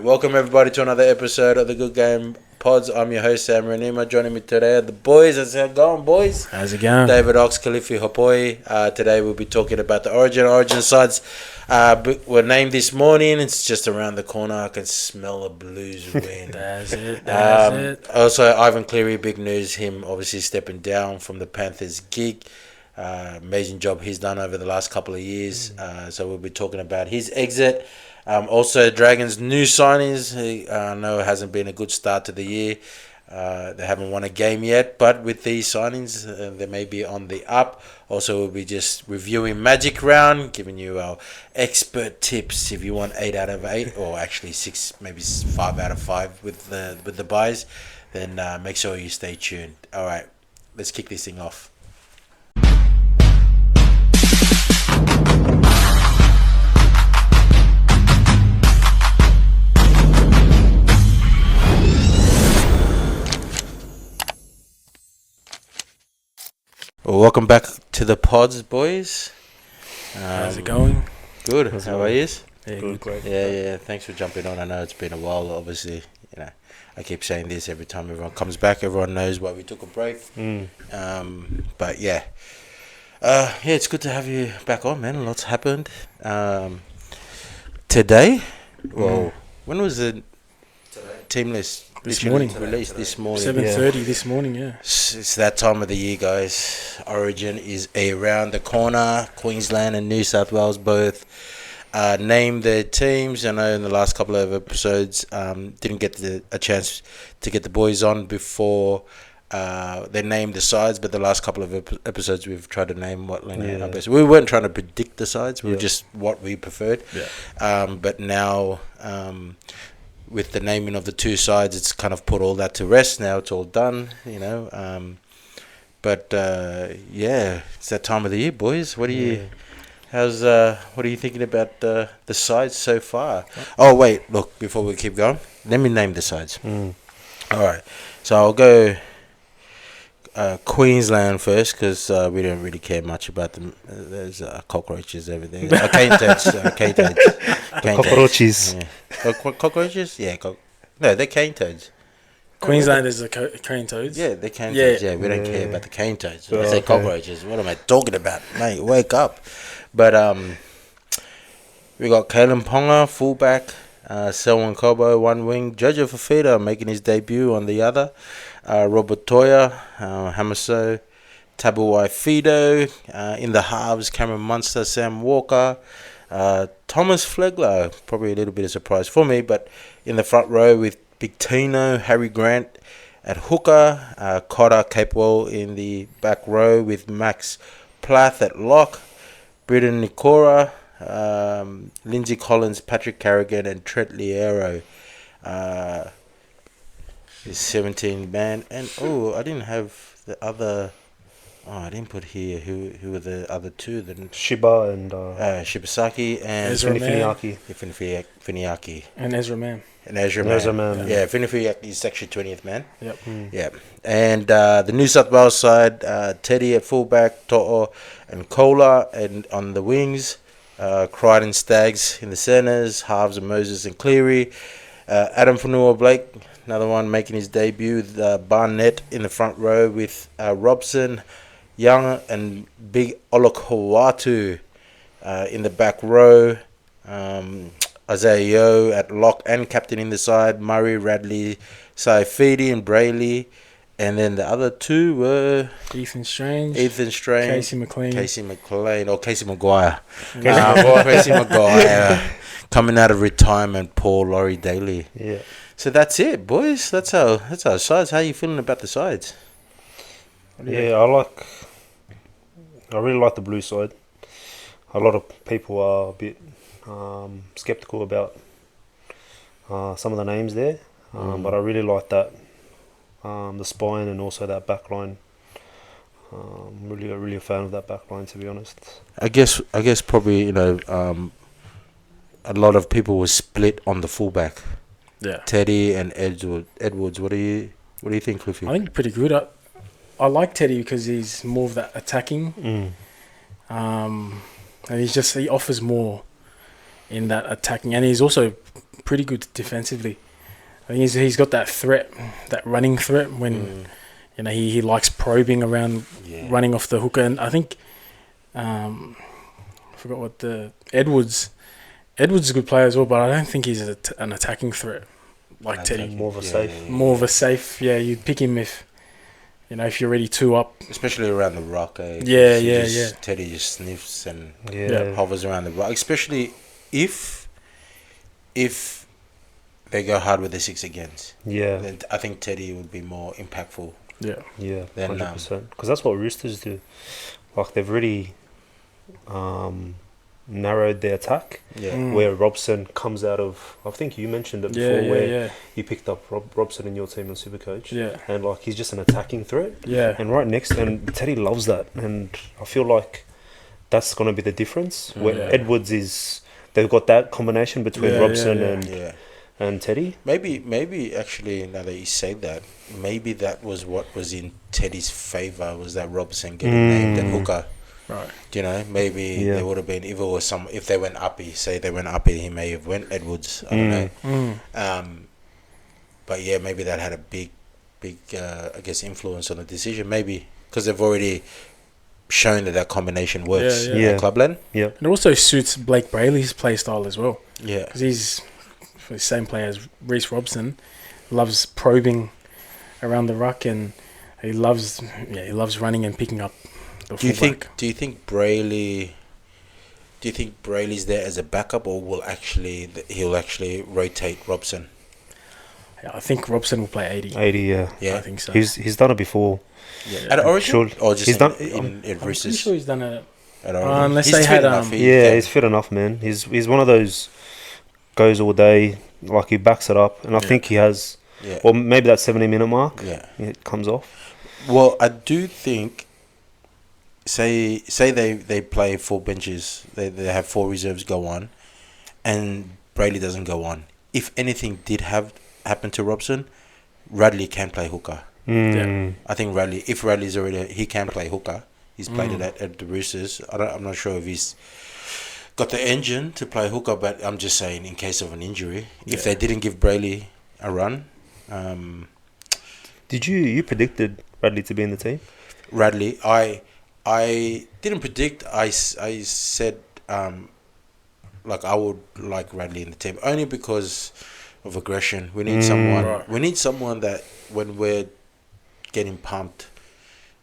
Welcome everybody to another episode of the Good Game Pods. I'm your host Sam Renima. Joining me today are the boys. How's it going, boys? How's it going? David Ox, Khalifi Hopoi. Today we'll be talking about the Origin sides. Were named this morning. It's just around the corner. I can smell the Blues win. That's it. Also, Ivan Cleary, big news. Him obviously stepping down from the Panthers gig. Amazing job he's done over the last couple of years. So we'll be talking about his exit. Also, Dragons' new signings. I know it hasn't been a good start to the year. They haven't won a game yet, but with these signings, they may be on the up. Also, we'll be just reviewing Magic Round, giving you our expert tips if you want 8 out of 8, or actually 6, maybe 5 out of 5 with the buys. Then make sure you stay tuned. All right, let's kick this thing off. Well, welcome back to the pods, boys. How's it going? Good. How are you? Yeah, Good, great. Yeah. Thanks for jumping on. I know it's been a while. Obviously, I keep saying this every time everyone comes back. Everyone knows why we took a break. But yeah, it's good to have you back on, man. Lots happened today. Well, when was the team list? This morning. Released this morning. 7:30 this morning, yeah. It's that time of the year, guys. Origin is around the corner. Queensland and New South Wales both named their teams. I know in the last couple of episodes didn't get a chance to get the boys on before they named the sides, but the last couple of episodes we've tried to name what our best. We weren't trying to predict the sides. We were just what we preferred. But now... with the naming of the two sides, it's kind of put all that to rest. Now it's all done, But it's that time of the year, boys. What are you thinking about the sides so far? Oh wait, look, before we keep going, let me name the sides. All right, so I'll go Queensland first because we don't really care much about them. There's cockroaches, everything. Cane toads. Cockroaches. Yeah. Cockroaches? Yeah. No, they're cane toads. Queensland is the cane toads. Yeah, they're cane toads. Yeah, we don't care about the cane toads. I say cockroaches. What am I talking about? Mate, wake up. But we got Kalen Ponga, fullback. Selwyn Cobo, one wing. Jojo Fafita making his debut on the other. Robert Toya, Hamaso, Tabuai Fido. In the halves, Cameron Munster, Sam Walker. Thomas Flegler, probably a little bit of surprise for me, but in the front row with Big Tino, Harry Grant at hooker, Cotter Capewell in the back row with Max Plath at lock, Britton Nikora, Lindsay Collins, Patrick Carrigan and Trent Liero. Is 17 man, and I didn't have the other. I didn't put here who were the other two. Shiba and Shibasaki and Ezra Finiaki. And Ezra Man. Yeah, Finiaki is actually 20th man. Yep. Yeah. And the New South Wales side, Teddy at fullback, To'o and Kola, and on the wings, Crichton Staggs in the centres, halves of Moses and Cleary, Adam Fanua Blake, another one making his debut, Barnett in the front row with Robson, Young and Big Olokowatu in the back row. Isaiah Yeo at lock and captain in the side. Murray, Radley, Saifidi and Brayley. And then the other two were... Ethan Strange. Casey McLean. Casey Maguire. Casey Maguire. Coming out of retirement, Paul Laurie Daly. Yeah. So that's it, boys. That's our sides. How are you feeling about the sides? Yeah, I really like the blue side. A lot of people are a bit skeptical about some of the names there, but I really like that the spine and also that back line. Really a fan of that back line, to be honest. I guess probably a lot of people were split on the fullback. Yeah. Teddy and Edwards. What do you think, Cliffy? I think pretty good. I like Teddy because he's more of that attacking. And he offers more in that attacking, and he's also pretty good defensively. I think he's got that threat, that running threat when he likes probing around, running off the hooker. And I think I forgot what the Edwards is a good player as well, but I don't think he's an attacking threat like Teddy. More of a safe. More of a safe. Yeah, you'd pick him if you're already 2 up, especially around the rock. Yeah. Teddy just sniffs and hovers around the rock, especially if they go hard with the 6 against. Yeah. Then I think Teddy would be more impactful. Yeah. Yeah, Then, 100%. Because that's what Roosters do. Like, they've really narrowed their attack. Yeah. Where Robson comes out of... I think you mentioned it before, you picked up Robson in your team on Supercoach. Yeah. And, like, he's just an attacking threat. Yeah. And right next... And Teddy loves that. And I feel like that's going to be the difference. Where Edwards is... They've got that combination between Robson and Teddy. Maybe actually, now that you say that, maybe that was what was in Teddy's favour, was that Robson getting named and hooker. Right. Maybe there would have been, if they went uppy, he may have went Edwards. I don't know. But yeah, maybe that had a big I guess influence on the decision. Maybe because they've already shown that combination works at Clubland. Yeah. And it also suits Blake Brayley's play style as well. Yeah. Because he's the same player as Reece Robson, loves probing around the ruck, and he loves running and picking up the fullback. Do you think Brayley's there as a backup, or he'll actually rotate Robson? Yeah, I think Robson will play 80. 80, yeah. I think so. He's done it before. Yeah. At Origin? Sure. Or just he's done in I'm Roosters? pretty sure he's done it at Origin. Unless they had... he's fit enough, man. He's one of those goes all day, like he backs it up, and I think he has... Yeah. Or maybe that 70-minute mark, it comes off. Well, I do think... Say they play 4 benches, they have 4 reserves go on, and Brayley doesn't go on. If anything did happen to Robson, Radley can play hooker. Yeah. I think if Radley's already, he can play hooker. He's played it at the Roosters. I'm not sure if he's got the engine to play hooker, but I'm just saying in case of an injury, if they didn't give Brayley a run. Did you predicted Radley to be in the team? Radley, I didn't predict. I said I would like Radley in the team only because of aggression. We need someone. Right. We need someone that when we're getting pumped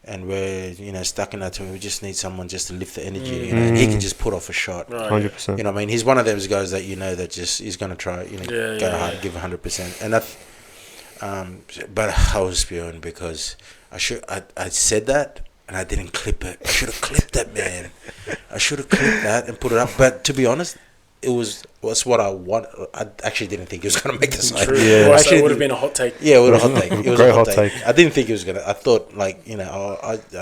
and we're stuck in that team, we just need someone just to lift the energy. And he can just put off a shot. 100%. I mean, he's one of those guys that that just he's gonna try. Go hard, give 100%. And that. But I was spewing because I said that. And I didn't clip it. I should have clipped that, man. I should have clipped that and put it up. But to be honest, was what I want. I actually didn't think he was going to make the side. Yeah. Well, actually, it would have been a hot take. Yeah, it would have been a hot take. It was a hot take. I didn't think he was going to. I thought, I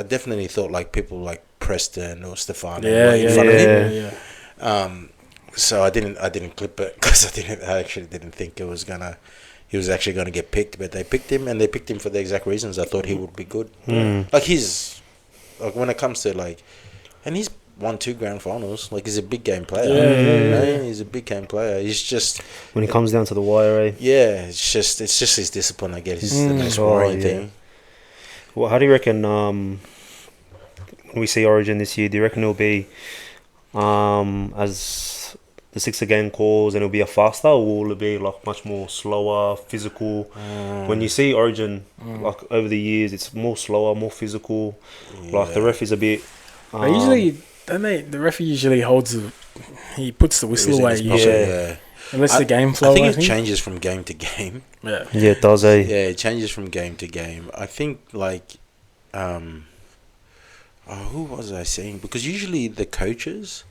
definitely thought, people like Preston or Stefano were in front of him. Yeah. So I didn't clip it because I actually didn't think he was actually going to get picked. But they picked him, and they picked him for the exact reasons I thought he would be good. When it comes to and he's won 2 grand finals. He's a big game player. He's a big game player. He's just when he comes down to the wire. Yeah, it's just his discipline. I guess is the most worrying thing. Well, how do you reckon? When we see Origin this year, do you reckon it'll be as the 6 again calls, and it'll be a faster, or will it be much more slower, physical? When you see Origin, over the years, it's more slower, more physical. The ref is a bit. The referee usually he puts the whistle away. Unless the game flow. I think it changes from game to game. Yeah. Yeah, it does. Yeah, it changes from game to game. I think who was I saying? Because usually the coaches,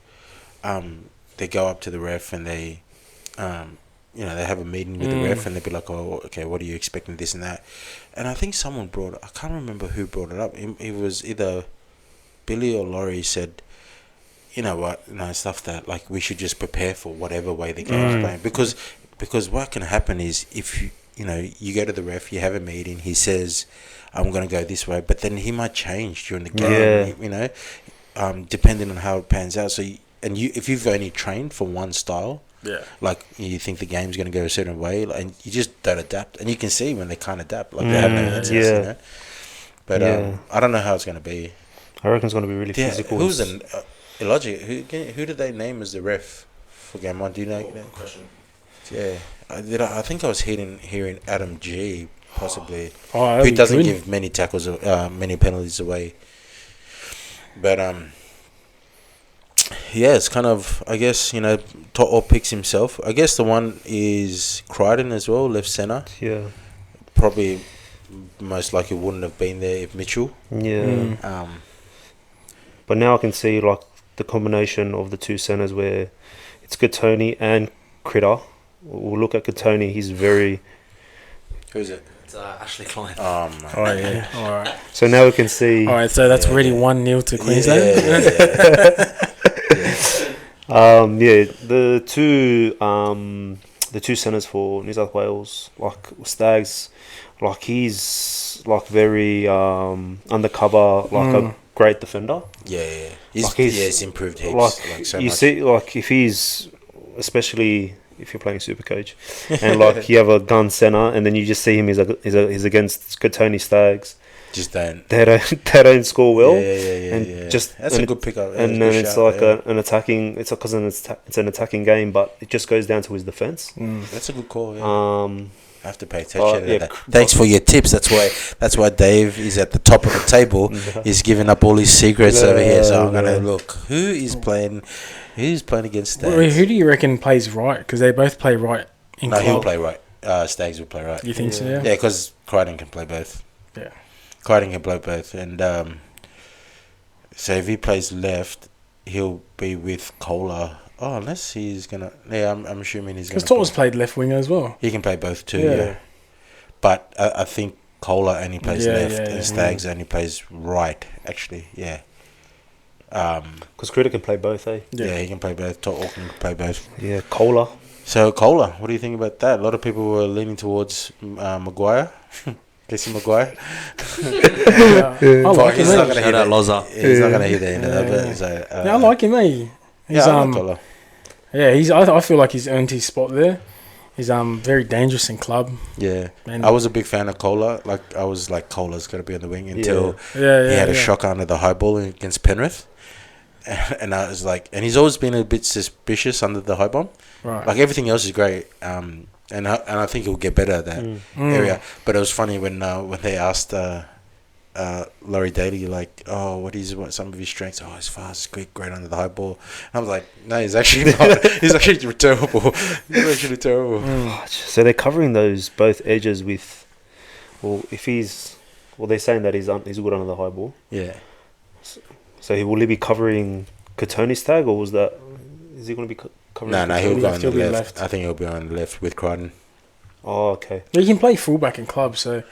they go up to the ref and they have a meeting with the ref and they'll be like, oh, okay, what are you expecting, this and that. And I think someone I can't remember who brought it up. It was either Billy or Laurie said, you know what, stuff that we should just prepare for whatever way the game is playing. Because what can happen is if you go to the ref, you have a meeting, he says, I'm going to go this way, but then he might change during the game, depending on how it pans out. So if you've only trained for one style, Yeah. Like, you think the game's going to go a certain way, and you just don't adapt. And you can see when they can't adapt. Like, they have no answers, you know? But I don't know how it's going to be. I reckon it's going to be really physical. Who's an illogic? Who did they name as the ref for game 1? Do you know? Good question. Yeah. I think I was hearing Adam G, possibly. Oh, who doesn't give many tackles, many penalties away. But, yeah, it's kind of, I guess, you know, To'o picks himself. I guess the one is Crichton as well, left centre. Yeah. Probably most likely wouldn't have been there if Mitchell. Yeah. But now I can see, like, the combination of the two centres where it's Katoni and Critter. We'll look at Katoni. He's very... Who's it? It's Ashley Klein. Oh, yeah. All right. So now we can see... All right, so that's already 1-0 to Queensland. The two centres for New South Wales, like Stags, like he's like very undercover, like a great defender. Yeah. He's improved heaps. Like so you much. see, like if he's, especially if you're playing Supercoach, and like you have a gun centre, and then you just see him, he's against Katoni Stags. Just don't. They don't score well. Yeah. That's a good pickup. And then it's like an attacking. It's because it's an attacking game, but it just goes down to his defense. That's a good call. Yeah. I have to pay attention to that. Yeah, Thanks for your tips. That's why Dave is at the top of the table. He's giving up all his secrets over here. So I'm gonna look. Who's playing against Stags? Well, who do you reckon plays right? Because they both play right in club. He'll play right. Stags will play right. You think so? Yeah, because Crichton can play both. Yeah. Crichton can play both, and so if he plays left, he'll be with Kohler. Oh, unless he's gonna. Yeah, I'm assuming he's gonna. Because To'o's played left winger as well. He can play both too. Yeah. But I think Kohler only plays left, and Stags only plays right. Actually, yeah. Because Critter can play both, eh? Yeah, he can play both. To'o can play both. Yeah, Kohler. So Kohler, what do you think about that? A lot of people were leaning towards Maguire. Casey Maguire. I like him. He's not gonna hit that. Loza. He's not gonna hit the end of that. So, I like him. He's, I like Kohler. Yeah, I feel like he's earned his spot there. He's very dangerous in club. Yeah, and I was a big fan of Kohler. Like I was like Kohler's got to be on the wing until he had a shock under the high ball against Penrith, and I was like, and he's always been a bit suspicious under the high bomb. Right. Like everything else is great. And I think he'll get better at that area. But it was funny when they asked Laurie Daly, like, oh, what some of his strengths? Oh, he's fast, quick, great under the high ball. And I was like, no, he's actually not. He's actually terrible. He's actually terrible. So they're covering those both edges with, well, if he's, well, they're saying that he's good under the high ball. Yeah. So will he be covering Katoni's tag, or is he going to be covering? No, he'll go on the left. I think he'll be on the left with Crichton. Oh, okay. He can play fullback in club, so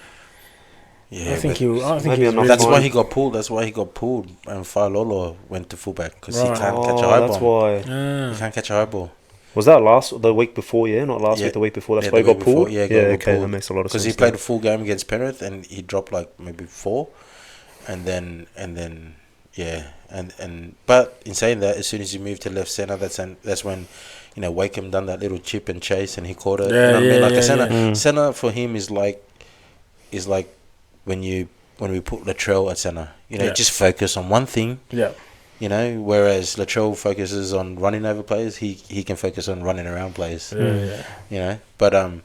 yeah, I think he'll. That's why he got pulled. And Failolo went to fullback because he can't catch a high ball. That's why he can't catch a high ball. Was that the week before? Yeah, not last week. The week before. That's why he got pulled. Yeah, okay, that makes a lot of sense. Because he played a full game against Penrith and he dropped like maybe 4, and then but in saying that, as soon as he moved to left centre, that's when, you know, Wakeham done that little chip and chase and he caught it. Centre for him is like when we put Latrell at centre. You know, just focus on one thing. Yeah. You know, whereas Latrell focuses on running over players, he can focus on running around players. Yeah. You know, but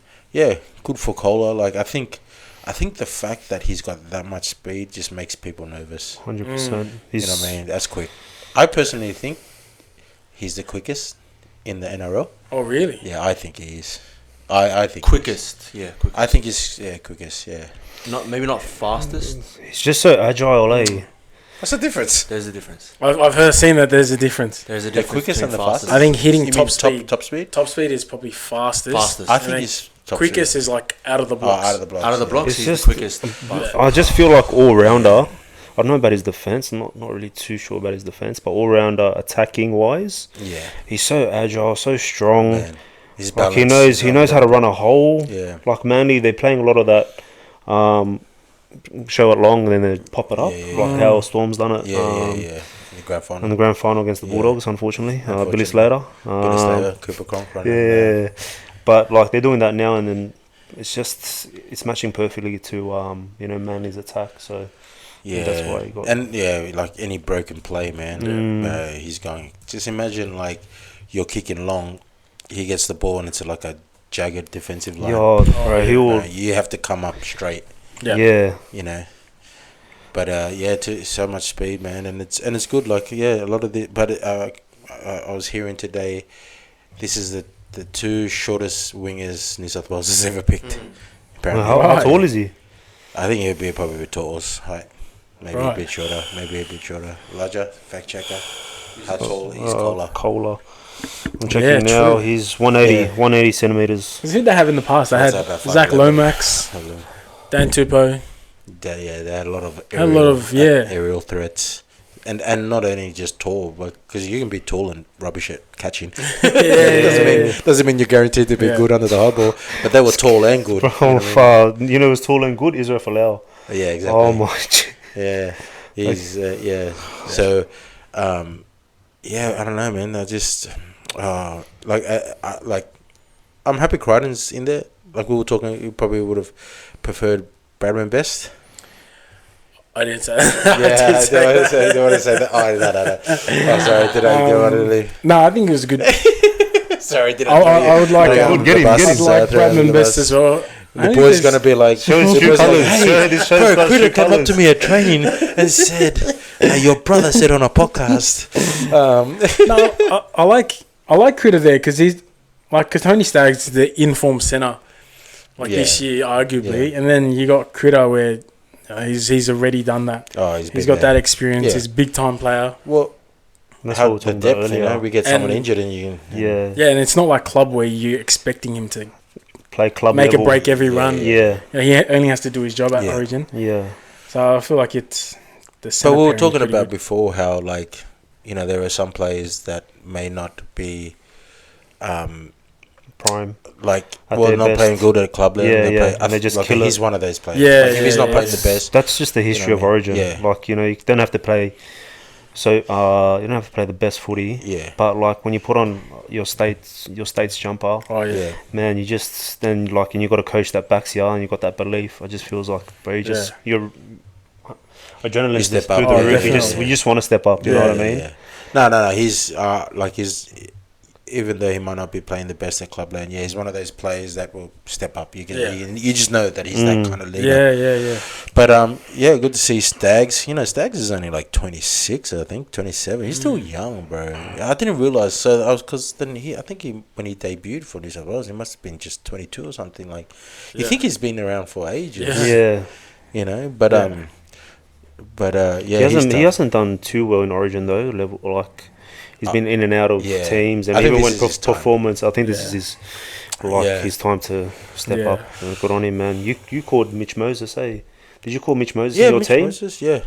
good for Kohler. Like I think the fact that he's got that much speed just makes people nervous. 100%. You know what I mean? That's quick. I personally think he's the quickest in the NRL. Oh, really? Yeah, I think he is. I think quickest. Yeah, quickest. I think he's quickest. Yeah. Maybe not fastest. He's just so agile, eh? What's the difference? There's a difference. I've seen that there's a difference. There's a The difference. quickest and the fastest. I think hitting You top mean speed. Top speed. Top speed is probably fastest. I think he's top quickest speed. is like out of the blocks. Out of the blocks. Out of the blocks, It's he's just- the quickest. I just feel like all rounder. I don't know about his defense. I'm not really too sure about his defense, but all rounder attacking wise, Yeah. he's so agile, so strong. Man. He's Like balanced. he knows how to run a hole. Yeah. Like Manly, they're playing a lot of that. Show it long and then they pop it up, like how Storm's done it. Yeah. in the grand final. in the grand final against the Yeah. Bulldogs, unfortunately. Billy Unfortunately. Slater. Billy Slater, Cooper Cronk running. Yeah, but like they're doing that now, and then it's matching perfectly to Manly's attack. So Yeah, that's why he got. and like any broken play, man, he's going. Just imagine like you're kicking long, he gets the ball and it's like a jagged defensive line. He will. You have to come up straight. Yeah. But so much speed, man, and it's good. Like a lot of the. But I was hearing today, this is the two shortest wingers New South Wales has ever picked. Apparently, How tall is he? I think he'd be probably a bit Tortoise height. Maybe Right. a bit shorter. Larger, fact checker. How tall is Kohler? Kohler. I'm checking now. true. He's 180 centimeters. Who did they have in the past? They had What's that, about Zach 5'11"? Lomax, Hello. Dan Tupou. They had a lot of Had a lot of, yeah. aerial threats. And not only just tall, but because you can be tall and rubbish at catching. Doesn't mean you're guaranteed to be good under the high ball. But they were tall and good. Who's tall and good? Israel Folau. Yeah, exactly. Oh my. Yeah, he's So, I don't know, man. I just I'm happy Crichton's in there. Like we were talking, you probably would have preferred Bradman best. I didn't say that. Do you want to say that? Oh, no. Oh, sorry. Did I want to leave? No, I think it was good. Sorry, did I would like. Get him. I'd like Bradman best as well. The boy's gonna be like, his true colours. Show his bro, Critter came up colours. to me at training and said, "Your brother said on a podcast." No, I like Critter there because Tony Stagg's the informed centre, this year arguably, and then you got Critter where he's already done that. Oh, he's got that experience. Yeah. He's a big time player. Well, That's how what we the were talking depth, about earlier. we get someone And- injured and you can. Yeah, and it's not like club where you're expecting him to Play club make level. a break every run. Yeah. He only has to do his job at Yeah. Origin. Yeah. So I feel like it's the. But centre we were pairing is talking pretty about good. before how there are some players that may not be, Prime. not their best. playing good at club level. Yeah, Play, and they just like kill he's it. one of those players. Yeah, If he's not yeah, playing it's- the best, That's just the history what of I mean? Origin. Yeah. You don't have to play. So you don't have to play the best footy. Yeah. But when you put on your states jumper, Oh yeah. man, you just then and you got a coach that backs you and you got that belief. It just feels like, bro, your adrenaline You is step through the up. Oh, roof. definitely. You just want to step up. You know what I mean? Yeah. No. He's even though he might not be playing the best at clubland, he's one of those players that will step up. You just know that he's that kind of leader. Yeah. But good to see Stags. Stags is only like 26, I think 27. He's still young, bro. I didn't realize. So when he debuted for New South Wales, he must have been just 22 or something. You think he's been around for ages? Yeah. But he hasn't done too well in Origin though. He's been in and out of teams, and I think even this when is his time. performance, I think this is his time to step up. Good on him, man. You called Mitch Moses, eh? Did you call Mitch Moses your Mitch team? Moses, yeah.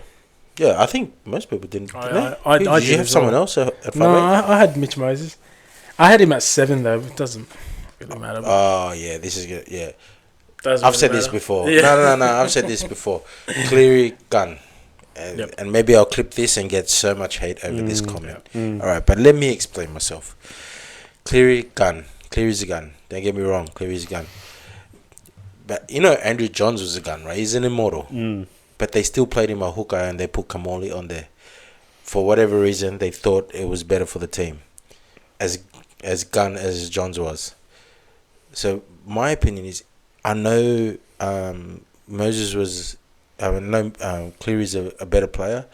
I think most people didn't. I Did you did have as someone well. else at 5'8"? No, I had Mitch Moses. I had him at 7 though. It doesn't really matter. Oh yeah, this is good. Yeah, Doesn't I've really said this matter. before. Yeah. No. I've said this before. Cleary gun. And maybe I'll clip this and get so much hate over this comment. All right, but let me explain myself. Cleary gun. Cleary's a gun. Don't get me wrong. Cleary's a gun. But Andrew Johns was a gun, right? He's an immortal. But they still played him a hooker and they put Kamali on there. For whatever reason, they thought it was better for the team. As gun as Johns was. So my opinion is, I know Moses was. Cleary's a better player,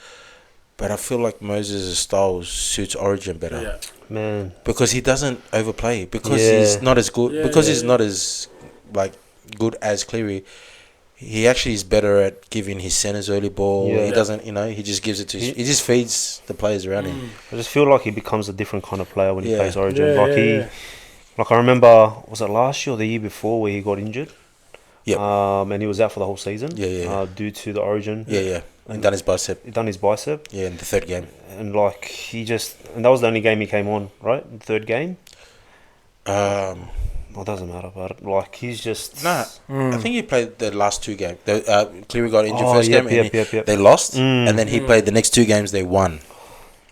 but I feel like Moses' style suits Origin better. Yeah. Man, Because he doesn't overplay. Because he's not as good. He's not as good as Cleary. He actually is better at giving his centers early ball. Yeah. He doesn't. He just gives it to. He just feeds the players around him. I just feel like he becomes a different kind of player when he Yeah. plays Origin. Yeah. I remember, was it last year or the year before where he got injured? Yep. And he was out for the whole season. Yeah. Due to the Origin. Yeah. And done his bicep. He done his bicep. Yeah, in the third game. And and that was the only game he came on, right? The third game. It doesn't matter, but he's just Nah, I think he played the last two games. Cleary got injured Oh, first yep, game and yep. they lost, Mm. and then he played the next two games. They won.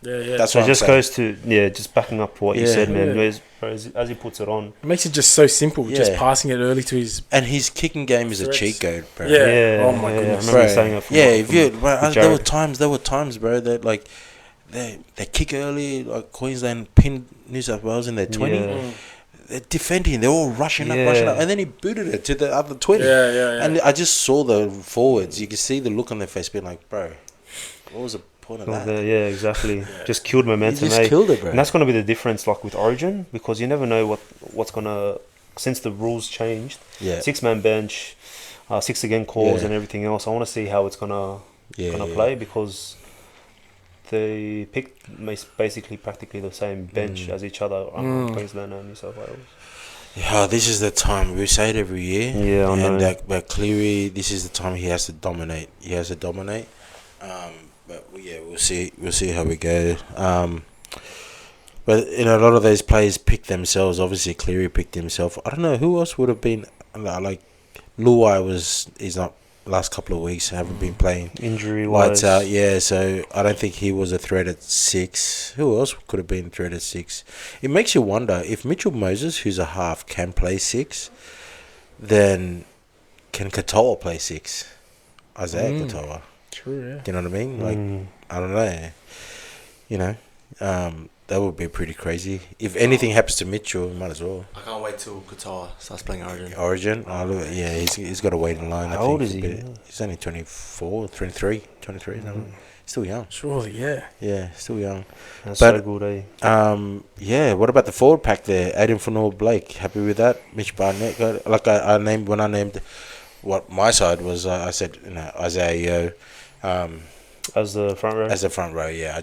Yeah. That's So what it just I'm saying. goes to just backing up what you Yeah. said, man. Yeah. As he puts it on. It makes it just so simple. Just Yeah. passing it early to his. And his kicking game is a Threats. cheat code, bro. Yeah. Oh my I goodness. remember you Bro, saying it from, yeah, if you, bro, with there were Jared. times, bro, that like they kick early, like Queensland pinned New South Wales in their 20. Yeah. They're defending, they're all rushing up, Yeah. and then he booted it to the other 20. Yeah. And I just saw the forwards. You could see the look on their face, being like, bro, what was the point of that? Yeah, exactly. Just killed He momentum. just killed it, bro. And that's going to be the difference, like with Origin, because you never know what's going to. Since the rules changed, Yeah, 6-man bench, 6 again calls, Yeah. and everything else. I want to see how it's gonna play, because they picked basically practically the same bench as each other, Queensland and New South Wales. Yeah, this is the time. We say it every year. Yeah, I know. And but Cleary, this is the time he has to dominate. But we'll see. We'll see how we go. But a lot of those players pick themselves. Obviously, Cleary picked himself. I don't know who else would have been like Luai he's not. Last couple of weeks haven't been playing. Injury Lights wise, out, yeah. So I don't think he was a threat at 6. Who else could have been a threat at 6? It makes you wonder if Mitchell Moses, who's a half, can play 6. Then can Katoa play 6? Isaiah Katoa. True. Yeah. Do you know what I mean? Like I don't know. You know, that would be pretty crazy. If anything happens to Mitchell, we might as well. I can't wait till Qatar starts playing Origin. Origin? Yeah, he's got to wait in line. How I think. old is he? He's only 24, 23, something. Still young. Surely, yeah. Yeah, still young. That's But- so good, eh? Yeah, what about the forward pack there? Aiden Fanor Blake, happy with that? Mitch Barnett, I named what my side was, I said, Isaiah Yeo, As the front row. as the front row, yeah. I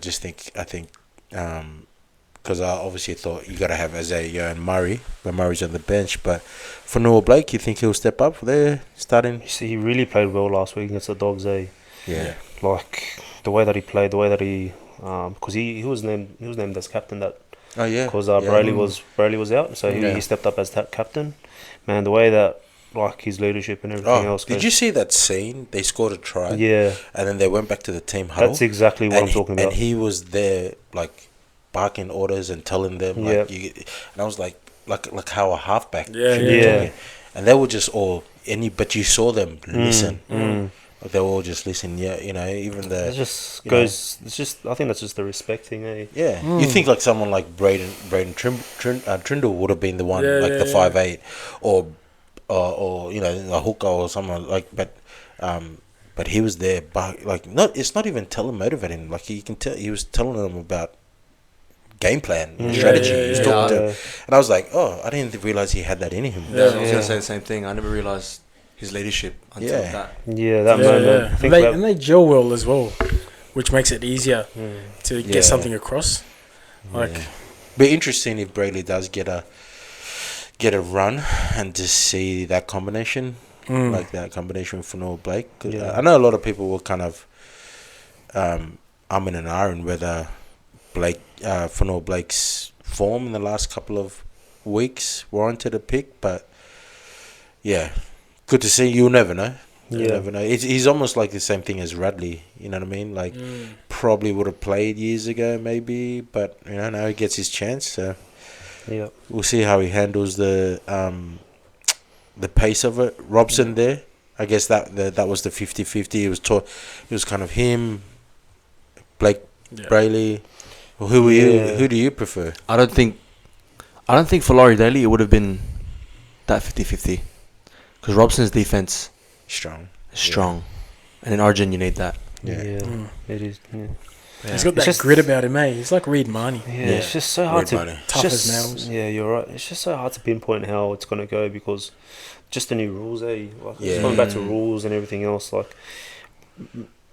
think, because I obviously thought you got to have Isaiah Yeo and Murray, but Murray's on the bench. But Fanor Blake, you think he'll step up there, starting? You see, he really played well last week against the Dogs, eh? Yeah. Like the way that he played, the way that he, because he was named as captain that. Oh yeah. Because Yeah. Brayley was out, so Yeah. he stepped up as that captain. Man, the way that like his leadership and everything else. Did you see that scene? They scored a try. Yeah, And then they went back to the team huddle. that's exactly what I'm talking about. And he was there, like, barking orders and telling them, like, and I was like how a halfback Yeah, should be yeah. doing. And they were just all, but you saw them listen. Mm. Like, they were all just listening, yeah, even the... It just you goes. It's just. I think that's just the respect thing, eh? Yeah, you think like someone like Braden Trindle would have been the one, Yeah, like yeah, the yeah. 5'8", or a hooker or someone like, but he was there, but like it's not even motivating. Like you can tell he was telling them about game plan, and strategy. Yeah, He was yeah, talking yeah. to them. And I was like, oh, I didn't realize he had that in him. Yeah. I was gonna say the same thing. I never realized his leadership until Yeah. that. Yeah, that Yeah, moment. yeah. I think And they gel well as well, which makes it easier to Yeah. get something across. Like, Yeah. Be interesting if Brayley does get a run and just see that combination, like that combination for Noah Blake. 'Cause, I know a lot of people were kind of umming and ahhing whether Fanor Blake's form in the last couple of weeks warranted a pick, but yeah, good to see. You'll never know. You'll never know. He's almost like the same thing as Radley. You know what I mean? Like probably would have played years ago, maybe, but now he gets his chance. So Yeah. we'll see how he handles the pace of it. Robson there, I guess that was the 50-50. It was kind of him, Blake, Brayley. Who are you? Who do you prefer? I don't think for Laurie Daly it would have been that 50-50 because Robson's defense Strong. is strong, and in Origin you need that. Yeah. It is. Yeah. he's got It's that just- grit about him, eh? He's like Reed Marnie. Yeah, it's just so hard Red to. money. it's Tough as just- nails. Yeah, you're right. It's just so hard to pinpoint how it's gonna go because just the new rules, eh? Like Yeah. going back to rules and everything else. Like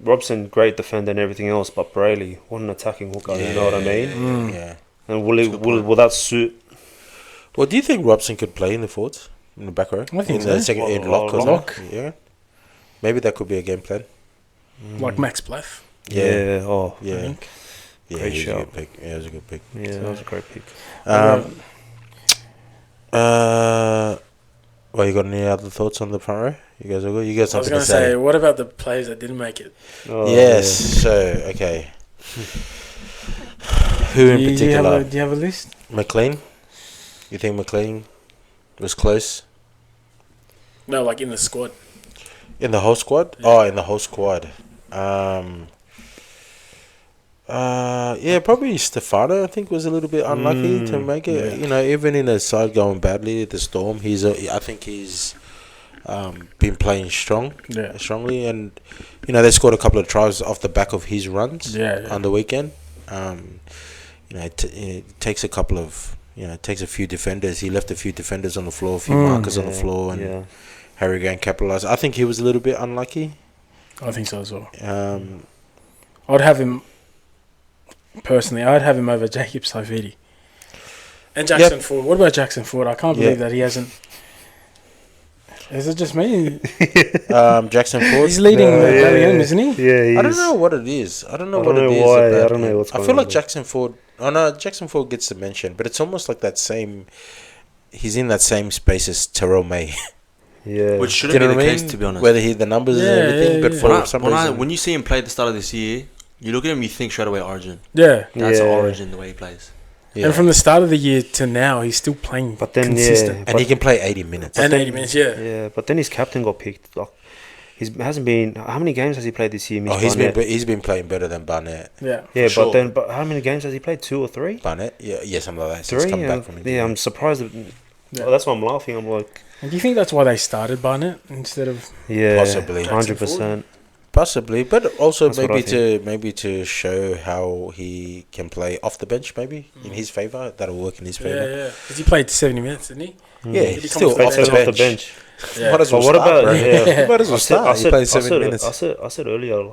Robson, great defender and everything else, but Brayley, what an attacking hooker. You know what I mean? Yeah. And will that suit? Well, do you think Robson could play in the forwards, in the back row? I think in the so. second in Lock. lock. Or Lock. something? Yeah. Maybe that could be a game plan. Like Max Plath. Yeah. Oh, Yeah. I think. Yeah, Great he was a shout. good pick. Yeah, it was a good pick. yeah, that was a great pick. Well, you got any other thoughts on the front row? You guys are good. You got I was something going to to say, what about the players that didn't make it? Oh, Yes. So okay. Who in particular? Do you have a list? McLean? You think McLean was close? No, like in the squad. In the whole squad? Yeah. Oh, in the whole squad. Yeah, probably Stefano, I think, was a little bit unlucky to make it. yeah. You know, even in a side going badly, the Storm, I think he's been playing strongly, and you know they scored a couple of tries off the back of his runs on the weekend. You know, it takes a couple of takes a few defenders. He left a few defenders on the floor, a few markers on the floor, and Harry Grant capitalised. I think he was a little bit unlucky. I think so as well. I'd have him personally. I'd have him over Jacob Saifidi and Jackson Ford. What about Jackson Ford? I can't believe that he hasn't. Is it just me? Jackson Ford. He's leading the Valley isn't he? Yeah, I don't know what it is. I don't know why. I don't know what's going on. I feel like Jackson Ford. Oh no, Jackson Ford gets the mention, but it's almost like that same. He's in that same space as Terrell May. Yeah, which shouldn't be the case, to be honest. Whether the numbers and everything, but for some reason, when you see him play at the start of this year, you look at him, you think straight away Origin. Yeah, that's Origin the way he plays. Yeah. And from the start of the year to now, he's still playing consistent. And he can play 80 minutes. And 80 minutes, Yeah, but then his captain got picked. Like, hasn't been... How many games has he played this year? He's been playing better than Barnett. Yeah, sure. But how many games has he played? 2 or 3? Barnett? Yeah, something like that. Three? Come back from yeah, I'm surprised. Well, that's why I'm laughing. I'm like... And do you think that's why they started Barnett instead of... Yeah, possibly. 100%. Possibly, but also maybe to show how he can play off the bench, maybe in his favour. That'll work in his favour. Yeah. Because he played 70 minutes, didn't he? Yeah, he's still off the bench. Yeah. Might as well what start, about? Yeah. Might as well start. He plays 70 minutes. I said earlier,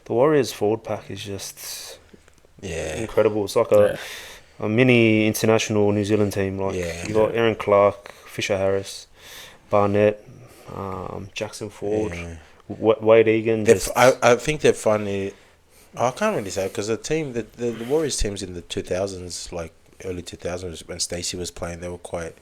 the Warriors forward pack is just incredible. It's like a mini international New Zealand team. Like you got Aaron Clark, Fisher Harris, Barnett, Jackson Ford. Yeah. Wade Egan. I think they're funny. I can't really say because the Warriors teams in the 2000s, like early 2000s when Stacey was playing, they were quite.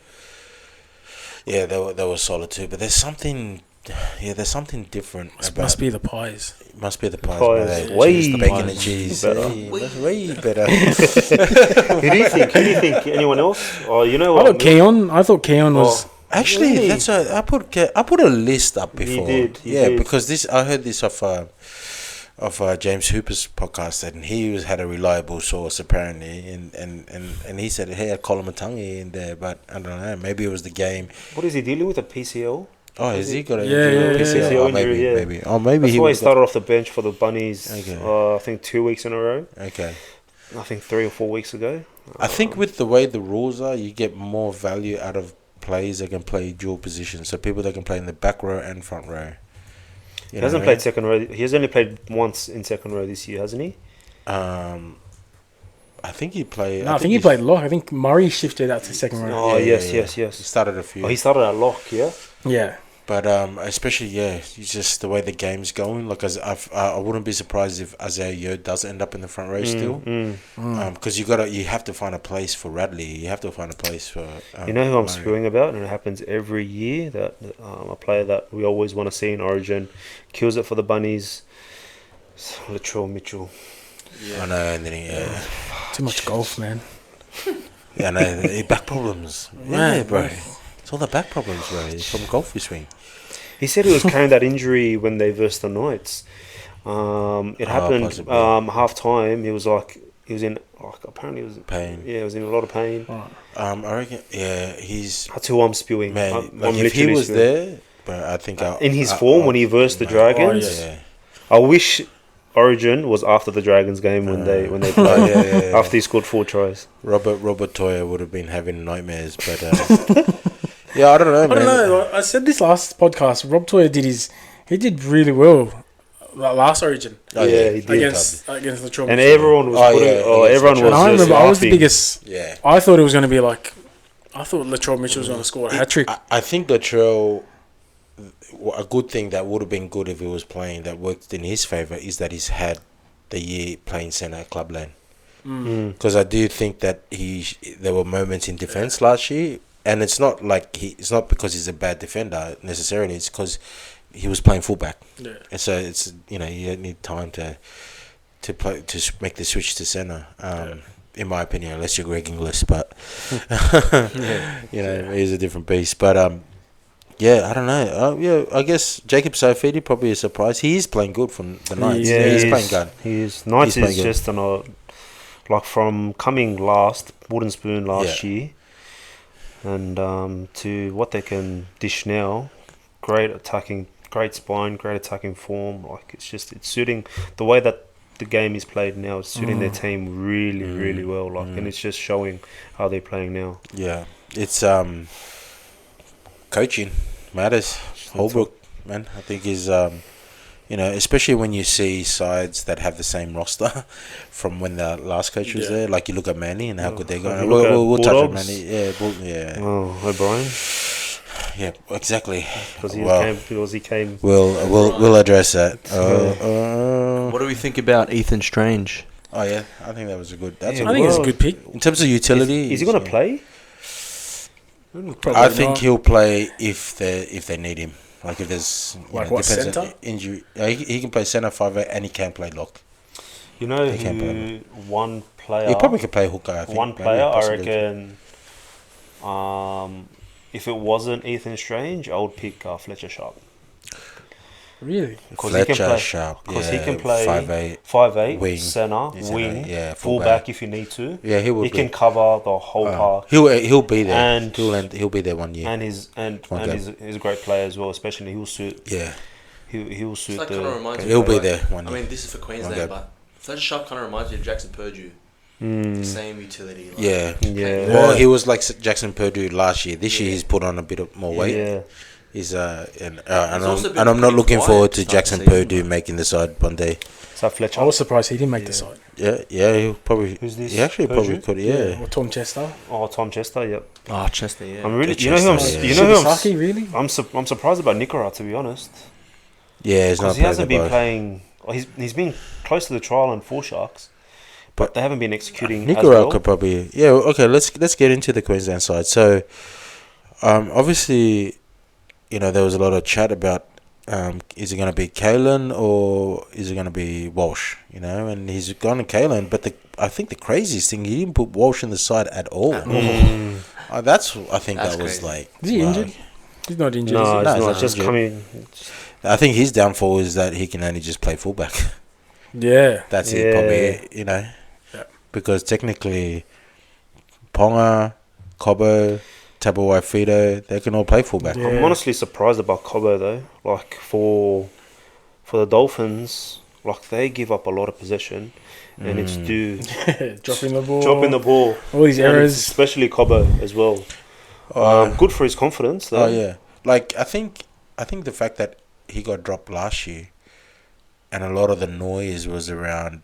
Yeah, they were solid too. But there's something different. Must be the pies. Must be the pies. Way the bacon and cheese. Way better. Who do you think? Anyone else? Oh, you know what? I thought Keon was. Actually, really? I put a list up before. You did. Because I heard this off James Hooper's podcast, and he had a reliable source apparently, and he said he had Kolomatangi in there, but I don't know, maybe it was the game. What is he dealing with, a PCL? Oh, has he got a PCL injury? Maybe. Oh, maybe that's why he started off the bench for the Bunnies. Okay. I think 2 weeks in a row. Okay. I think 3 or 4 weeks ago. I think with the way the rules are, you get more value out of players that can play dual positions, so people that can play in the back row and front row. He hasn't played second row. He has only played once in second row this year, hasn't he? I think he played. No, I think he played lock. I think Murray shifted out to second row. Oh yes. He started a few. Oh, he started at lock, yeah. Yeah. But especially it's just the way the game's going. Like I wouldn't be surprised if Isaiah Yeo does end up in the front row still. Because you have to find a place for Radley. You have to find a place for. You know who I'm spewing about, and it happens every year. That a player that we always want to see in Origin kills it for the Bunnies. Latrell Mitchell. Yeah. I know, and then too much golf, man. Yeah, I know. Back problems. Yeah, bro. It's all the back problems, bro. It's from golf you swing. He said he was carrying that injury when they versed the Knights. It happened half time. He was in apparently he was pain. Yeah, he was in a lot of pain. I reckon. Yeah, he's. That's who I'm spewing. Man, I'm if he was spewing. there, but I think in his form when he versed the Dragons. I wish Origin was after the Dragons game when they played. After he scored 4 tries. Robert Toya would have been having nightmares, but. Yeah, I don't know, man. I don't know. I said this last podcast. Rob Toya did really well last Origin. Oh yeah, he did against the Trouble. And everyone was everyone was. I remember laughing. I was the biggest. Yeah. I thought it was going to be like. I thought Latrell Mitchell was going to score a hat trick. I think Latrell. A good thing that would have been good if he was playing that worked in his favour is that he's had the year playing centre at Clubland. Because I do think that there were moments in defence last year. And it's not because he's a bad defender necessarily. It's because he was playing fullback. Yeah. And so it's you need time to make the switch to centre. in my opinion, unless you're Greg Inglis, but he's a different beast. But yeah, I don't know. I guess Jacob Sofidi probably a surprise. He is playing good for the Knights. Yeah, he's playing good. He is. Knights He's is playing just like from coming last, wooden spoon last year, and to what they can dish now. Great attacking, great spine, great attacking form. Like it's suiting the way that the game is played now. It's suiting their team really, really well. Like, and it's just showing how they're playing now. Yeah, it's coaching matters. Holbrook, man, I think is especially when you see sides that have the same roster from when the last coach was there. Like you look at Manly and how good they're going. We'll touch on Manly. Yeah. Oh, O'Brien. Yeah, exactly. Because he came. We'll address that. What do we think about Ethan Strange? Oh yeah, I think that was a good. I think it's a good pick. In terms of utility, Is he going to play? I think he'll play if they need him. Like if there's what, depends centre? on injury. He can play centre, 5'8", and he can play lock. You know who one player? He probably could play hooker. I think One player, I reckon. If it wasn't Ethan Strange, I would pick Fletcher Sharp. Really? Fletcher Sharp. Because he can play 5'8", wing, centre, wing, fullback if you need to. Yeah, he will. He can cover the whole park. He'll be there, and he'll be there 1 year. And he's a great player as well. Especially he'll suit. Yeah, he will suit. He'll be there 1 year. I mean, this is for Queensland, but Fletcher Sharp kind of reminds me of Jackson Purdue. Same utility. Well, he was like Jackson Purdue last year. This year he's put on a bit of more weight. Yeah. He's and I'm not looking forward to Jackson Purdue making the side one day. So Fletcher. I was surprised he didn't make the side. Yeah, he'll probably. Who's this? He actually Purdue? probably could. Yeah. Or Tom Chester. Oh, Tom Chester. Yep. Oh, Chester. Yeah. I'm really. Shigasaki, really? I'm surprised about Nikora, to be honest. Yeah, he's not. Because he hasn't been playing. He's been close to the trial and 4 Sharks. But they haven't been executing. Nicaragua could probably. Yeah. Okay. Let's get into the Queensland side. So, obviously, there was a lot of chat about is it going to be Kalen or is it going to be Walsh? And he's gone to Kalen. But I think the craziest thing, he didn't put Walsh in the side at all. That's that was crazy. like. Is he injured? He's not injured. No, is he? he's not. Just coming. I think his downfall is that he can only just play fullback. Yeah. That's it, probably. Yeah. Because technically, Ponga, Cobbo, Tabuai-Fidow, they can all play fullback. Yeah. I'm honestly surprised about Cobbo though. Like for the Dolphins, like they give up a lot of possession, and it's due Dropping the ball. All these errors, especially Cobbo as well. Good for his confidence though. Oh yeah, like I think the fact that he got dropped last year, and a lot of the noise was around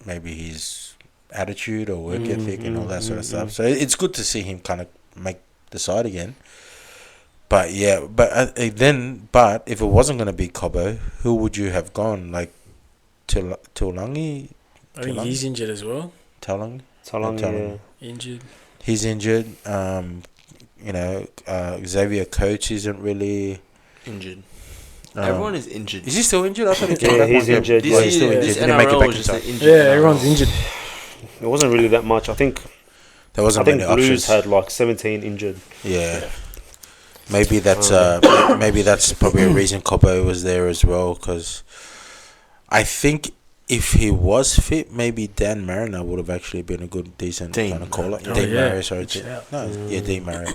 maybe his attitude or work ethic and all that sort of stuff. So it's good to see him kind of make the side again. But yeah, but if it wasn't going to be Cobbo, who would you have gone? Like Tuolangi? I think he's injured as well. Talangi? Injured. He's injured. Xavier Coates isn't really injured. Everyone is injured. Is he still injured? I thought he came back. He's injured. He's still injured. He didn't make it back in time. Everyone's injured. It wasn't really that much. I think many Blues options. had like 17 injured. Yeah. Maybe that's probably a reason Cobbo was there as well, because I think if he was fit, maybe Dan Mariner would have actually been a decent kind of caller. Dean Mariner, sorry. Dean Mariner.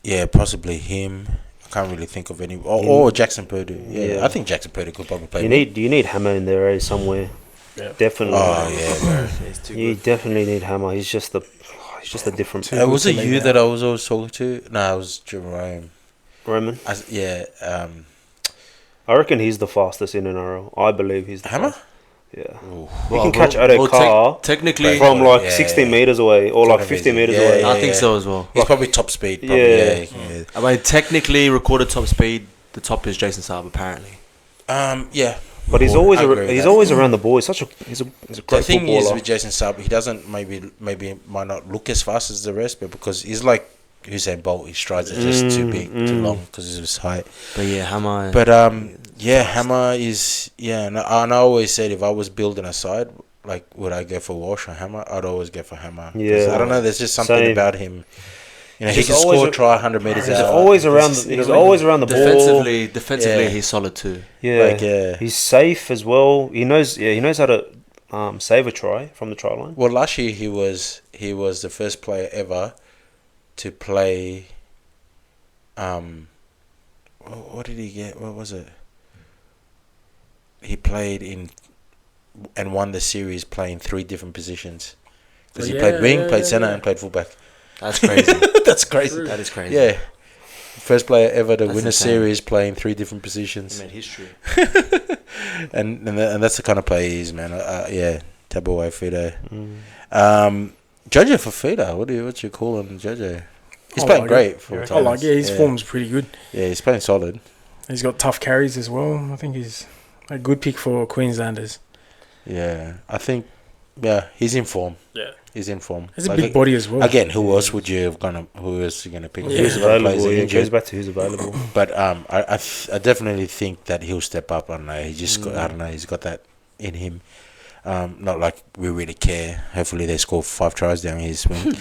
Yeah, possibly him. I can't really think of any. Or Jackson Purdue. Yeah, I think Jackson Purdue could probably play. You need Hammer in there somewhere. Yeah. Definitely. Oh yeah, you definitely need Hammer. He's just a different. Was it you that I was always talking to? No, it was Jerome. Roman. I reckon he's the fastest in NRL. I believe he's the Hammer. Fastest. Yeah. He can catch Odo Carr technically from 16 meters away or like 50 meters away. I think so as well. He's probably top speed. Probably, yeah. I mean, technically, recorded top speed, the top is Jason Saab, apparently. Yeah. But he's always around the ball. He's a great footballer. The thing is with Jason Saab, he doesn't maybe might not look as fast as the rest, but because he's like Usain Bolt, his strides are just too big, too long because of his height. But yeah, Hammer. But Hammer is and I always said if I was building a side, like, would I go for Walsh or Hammer? I'd always go for Hammer. 'Cause Yeah. I don't know. There's just something Same. about him. You know, he He's can always score, a- try 100 meters He's out. always around. He's always around the ball. Defensively, Yeah. he's solid too. Yeah, Like, yeah. he's safe as well. He knows. Yeah, he knows how to save a try from the try line. Well, last year he was the first player ever to play. What did he get? What was it? He played in and won the series playing 3 different positions. Because he played wing, played centre, and played fullback. That's crazy. That's crazy. That is crazy. Yeah. First player ever to That's win a insane. series playing 3 different positions. He made history. and that's the kind of player he is, man. Yeah, Tabuai Fido. Jojo Fafita, what's your call on Jojo? He's playing great for times. his form's pretty good. Yeah, he's playing solid. He's got tough carries as well. I think he's a good pick for Queenslanders. Yeah, I think, yeah, he's in form. Yeah. He's in form. He's a big body as well. Again, who else are you gonna pick? Yeah. Who's Who's gonna play? available? Yeah, it Injured? goes back to who's available. But I definitely think that he'll step up. I don't know. He just got, I don't know. He's got that in him. Not like we really care. Hopefully they score 5 tries down his wing.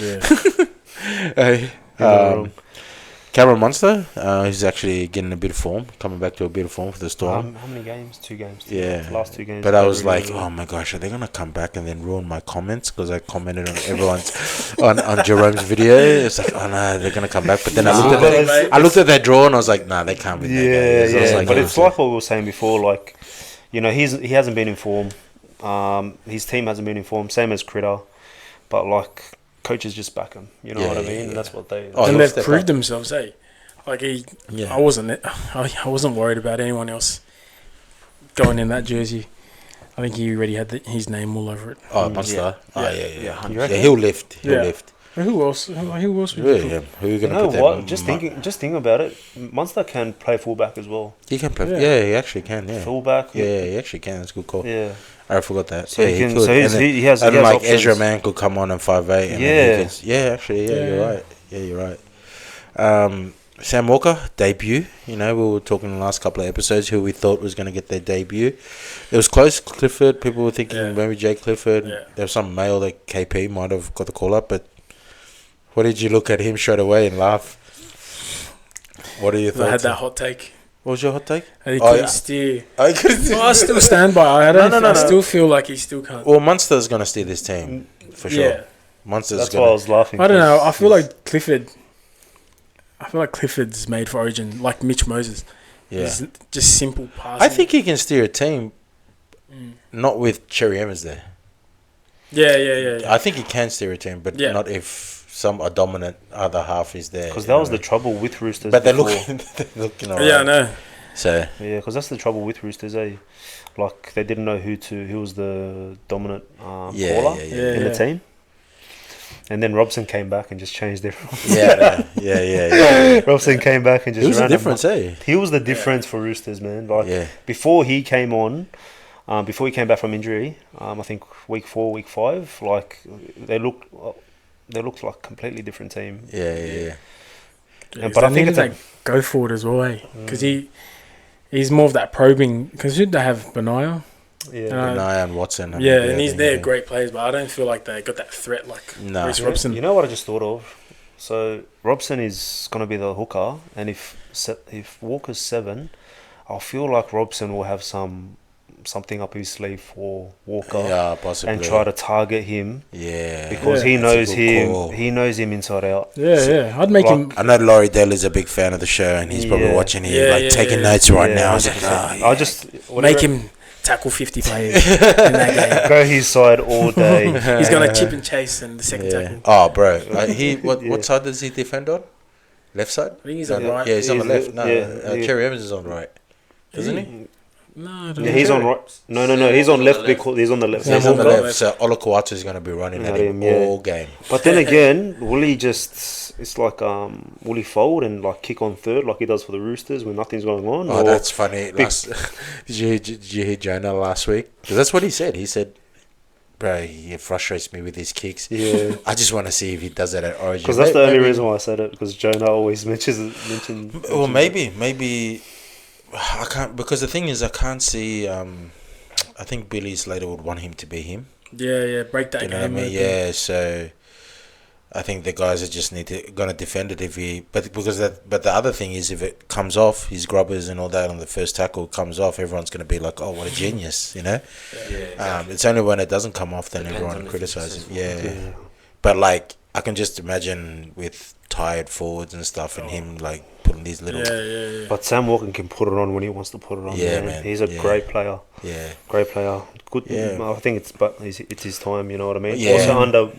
Cameron Munster, he's actually getting a bit of form, coming back to a bit of form for the Storm. How many games? 2 games. Yeah. The last 2 games. But I was really like, well. oh my gosh, are they gonna come back and then ruin my comments because I commented on everyone's on Jerome's video? It's like, oh no, they're gonna come back. But then I looked at their draw and I was like, nah, they can't win. Yeah, that game. I was yeah. like, But yeah. it's like what we were saying before. Like, you know, he hasn't been in form. His team hasn't been in form. Same as Critter. But like, coaches just back him. You know Yeah, what I yeah, mean? yeah. And that's what they. Oh, and he'll they've step proved up. themselves, eh? Like Yeah. I wasn't worried about anyone else going in that jersey. I think he already had his name all over it. Oh, Munster. Yeah. Oh, yeah. You Yeah, reckon? he'll lift. He'll Yeah. lift. Who else? Who else would Yeah, you put? yeah. Who are you You gonna know put there? what? Just think about it. Munster can play fullback as well. He can play. Yeah. Yeah, he actually can. Yeah. Fullback. Yeah, he actually can. That's a good call. Yeah. I forgot that. So yeah, he can. could. So And then- he has. and he has like options. Ezra Man could come on 5'8". And Yeah. then he could, actually, Yeah. you're right. Yeah, you're right. Sam Walker debut. You know, we were talking in the last couple of episodes who we thought was going to get their debut. It was close. Clifford. People were thinking maybe Jay Clifford. Yeah. There was some mail that KP might have got the call up, but what did you look at him straight away and laugh? What are your thoughts? I had that hot take. What was your hot take? And he Oh, couldn't yeah. steer. I couldn't. Well, I still stand by. I No. still feel like he still can't. Well, Munster's going to steer this team for sure. Yeah. Munster's That's going why I to. was laughing. I don't know. I feel 'cause like Clifford. I feel like Clifford's made for Origin, like Mitch Moses. Yeah. He's just simple passing. I think he can steer a team, not with Cherry Evans there. Yeah. I think he can steer a team, but Yeah. not if a dominant other half is there. Because you that was know. the trouble with Roosters. But they're before. looking alright. Yeah, I know. So Yeah, because that's the trouble with Roosters. Like they didn't know who was the dominant caller in the team. And then Robson came back and just changed everything. yeah. Robson came back and just It was ran the difference, eh? He was the difference for Roosters, man. Like Yeah. before he came on, before he came back from injury, I think week 4, week 5, like they looked like a completely different team. Yeah. But I think it's like go forward as well, because he's more of that probing. Because should they have Benaya? Yeah. Benaya and Watson. And they're great players, but I don't feel like they got that threat like No. Reece Robson. You know what I just thought of? So Robson is going to be the hooker, and if Walker's 7, I feel like Robson will have something up his sleeve for Walker. Yeah, possibly. And try to target him. Yeah. Because he That's a knows good him. call. He knows him inside out. Yeah. I'd make him. I know Laurie Dell is a big fan of the show, and he's probably watching it, taking notes right now. I was like, I'll just Make him tackle 50 players in that game. go his side all day. He's gonna chip and chase and the second tackle. Oh, bro. What side does he defend on? Left side? I think he's on right. Yeah, he's on the He's- left. No, yeah. Cherry Evans is on right. Doesn't he? No, I don't Yeah, know. he's on right. No. He's on left because he's on the left. Yeah, He's on the Walker. left, so Olakuatu is going to be running at At him him, yeah. all game. But then again, will he just? It's like will he fold and like kick on third like he does for the Roosters when nothing's going on? Oh, or- that's funny. Did you hear Jonah last week? Because that's what he said. He said, "Bro, he frustrates me with his kicks. Yeah. I just want to see if he does it at Origin." Because that's the only Maybe- reason why I said it. Because Jonah always mentions. Well, maybe I can't, because the thing is I can't see. I think Billy Slater would want him to be him. break that You know game. what I mean? open. Yeah, so I think the guys are just gonna defend it if he. But the other thing is, if it comes off, his grubbers and all that on the first tackle comes off, everyone's gonna be like, "Oh, what a genius!" You know. Yeah, exactly. It's only when it doesn't come off then Depends on everyone if criticizes. it's Yeah. But like, I can just imagine with tired forwards and stuff, and him like putting these little. Yeah. But Sam Walken can put it on when he wants to put it on. Yeah, man. man. He's a Yeah. great player. Yeah. Great player. Good. Yeah. I think it's his time. You know what I mean. Yeah. Also under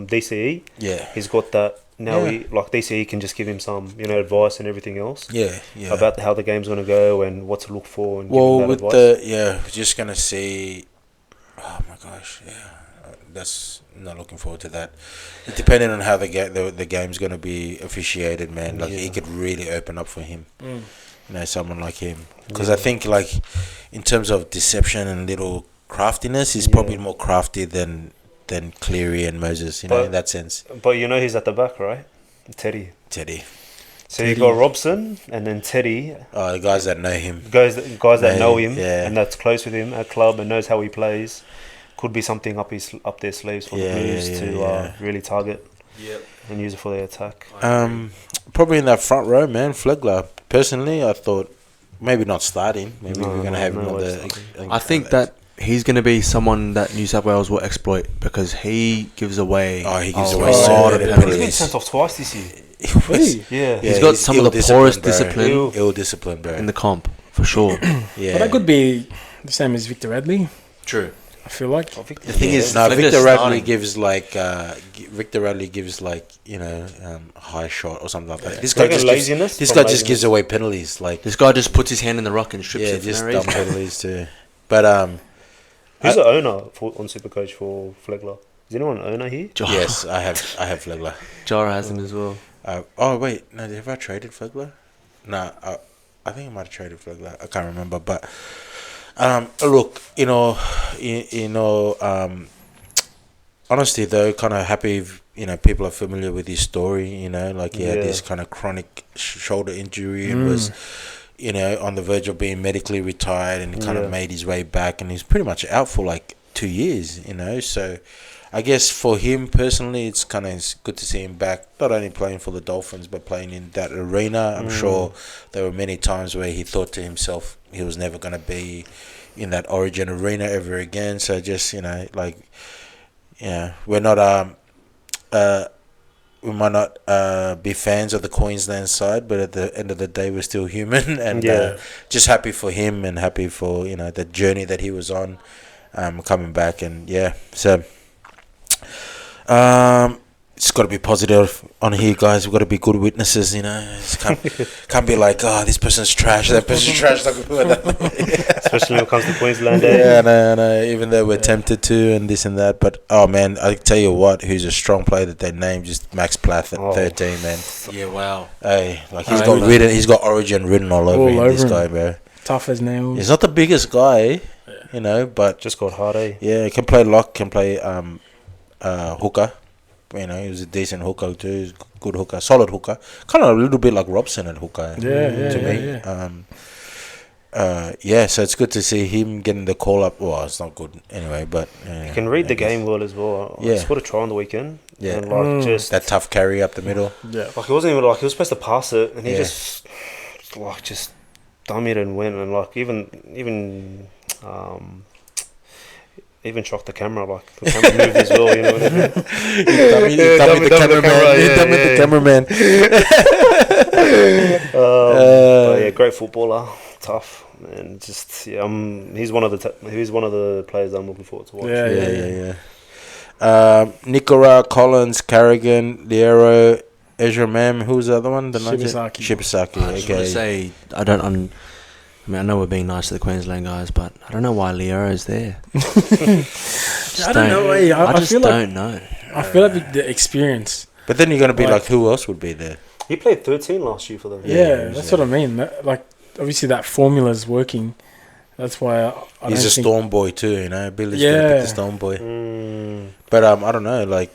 DCE, Yeah. he's got that now. Yeah. He like DCE can just give him some advice and everything else Yeah. Yeah. about how the game's gonna go and what to look for. And Well, give him with that advice. we're just gonna see. Oh my gosh, yeah, that's not looking forward to that. Depending on how the game's gonna be officiated, man, like he could really open up for him. You know, someone like him, because I think like in terms of deception and little craftiness, he's probably more crafty than Cleary and Moses. You know, in that sense. But he's at the back, right? Teddy. So you got Robson and then Teddy. Oh, the guys that know him. Guys that know him yeah. and that's close with him at club and knows how he plays. Could be something up their sleeves for the Blues to really target and use it for their attack. Probably in that front row, man. Flegler. Personally, I thought maybe not starting. Maybe we're gonna have him on the. I think that he's going to be someone that New South Wales will exploit because he gives away. Oh, he gives a away lot so of many He's penalties. been sent off twice this year. Really? Yeah. He's got some of the poorest discipline Ill discipline, bro. in the comp for sure. Yeah. But that could be the same as Victor Radley. True. I feel like. The thing is, no, Flegler's Victor Radley starting. gives like high shot or something like that. This Like guy a just laziness this from guy just laziness. gives away penalties, like This guy just puts his hand in the rock and strips yeah, it for just no dumb reason. penalties too. But Who's the owner on Supercoach for Flegler? Is anyone an owner here? Jara. yes, I have Flegler. Jara has him as well. Oh wait, no, have I traded Flegler? No, I think I might have traded Flegler. I can't remember, but look, honestly though, kind of happy if, people are familiar with his story. Like he had this kind of chronic shoulder injury and was on the verge of being medically retired, and he kind of made his way back, and he's pretty much out for like 2 years. So I guess for him personally, it's good to see him back, not only playing for the Dolphins, but playing in that arena. I'm sure there were many times where he thought to himself he was never going to be in that Origin arena ever again. So just, we're not, we might not be fans of the Queensland side, but at the end of the day, we're still human, and just happy for him and happy for, the journey that he was on, coming back, and so it's got to be positive on here, guys. We've got to be good witnesses, It's can't be like, oh, this person's trash, that person's trash, like Especially when it comes to Queensland. yeah, no, even though we're tempted to and this and that, but oh man, I tell you what, who's a strong player that they named, just Max Plath at 13, man. Yeah, wow. Hey, like he's got Origin written all over him, this guy, bro. Tough as nails. He's not the biggest guy, but Just got hard, eh? yeah, can play lock, can play hooker. He was a decent hooker too. He's a good hooker, solid hooker. Kind of a little bit like Robson at hooker. To me. So it's good to see him getting the call up. Well, it's not good anyway, but He can read the game well as well. Yeah. He scored a try on the weekend. Yeah. And just that tough carry up the middle. Yeah. like it wasn't even like he was supposed to pass it, and he Yeah. just dummied and went, and like even shocked the camera. Like the camera moved as well, He dummied the cameraman. But yeah, great footballer, tough, and just he's one of the players I'm looking forward to watch. Yeah. Nicola, Collins, Carrigan, Liero, Ezra Mam. Who's the other one? Shibasaki. Shibasaki. I just want to say, I know we're being nice to the Queensland guys, but I don't know why Leo is there. I don't know. I just feel don't know. I feel like with the experience. But then you're gonna be like, who else would be there? He played 13 last year for them. Yeah, that's what I mean. Obviously, that formula's working. That's why I He's don't a think storm boy too, Billy's gonna pick the storm boy. But I don't know. Like,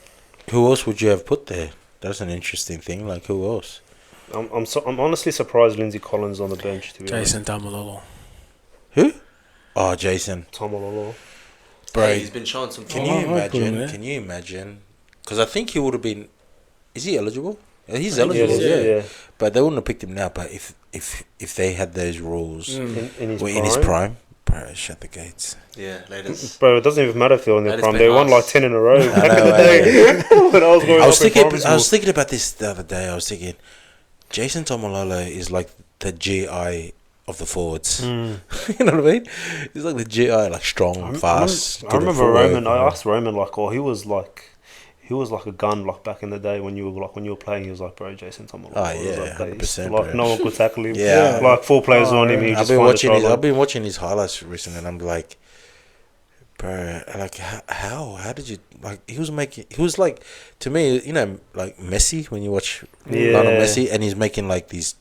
who else would you have put there? That's an interesting thing. Like, who else? I'm honestly surprised Lindsay Collins on the bench. To be Jason Tamalolo. Who? Oh, Jason. honest. Tamalolo. Bro, Hey, he's been showing some. can Oh, you I put him imagine? there. Can you imagine? Because I think he would have been. Is he eligible? He's I think he eligible, is, yeah. yeah. But they wouldn't have picked him now. But if they had those rules In his were prime. in his prime, bro, shut the gates. Yeah, latest. Bro, it doesn't even matter if they're in their That is prime. They won Penrith. like 10 in a row back in know, the day. When I was growing I up was in thinking. primary I was school. thinking about this the other day. I was thinking, Jason Tomalolo is like the GI of the forwards. Mm. You know what I mean? He's like the GI, like strong, fast. I remember Roman. I asked Roman he was like a gun like back in the day when you were playing. He was like, bro, Jason Tomalolo. Oh, He was yeah, like, 100%, like bro. no one could tackle him. Yeah. Like 4 players on him. He I've just been find a watching his. try line. I've been watching his highlights recently, and I'm like, bro, like how did you like? He was like, to me, you know, like Messi when you watch Lionel Messi, and he's making like these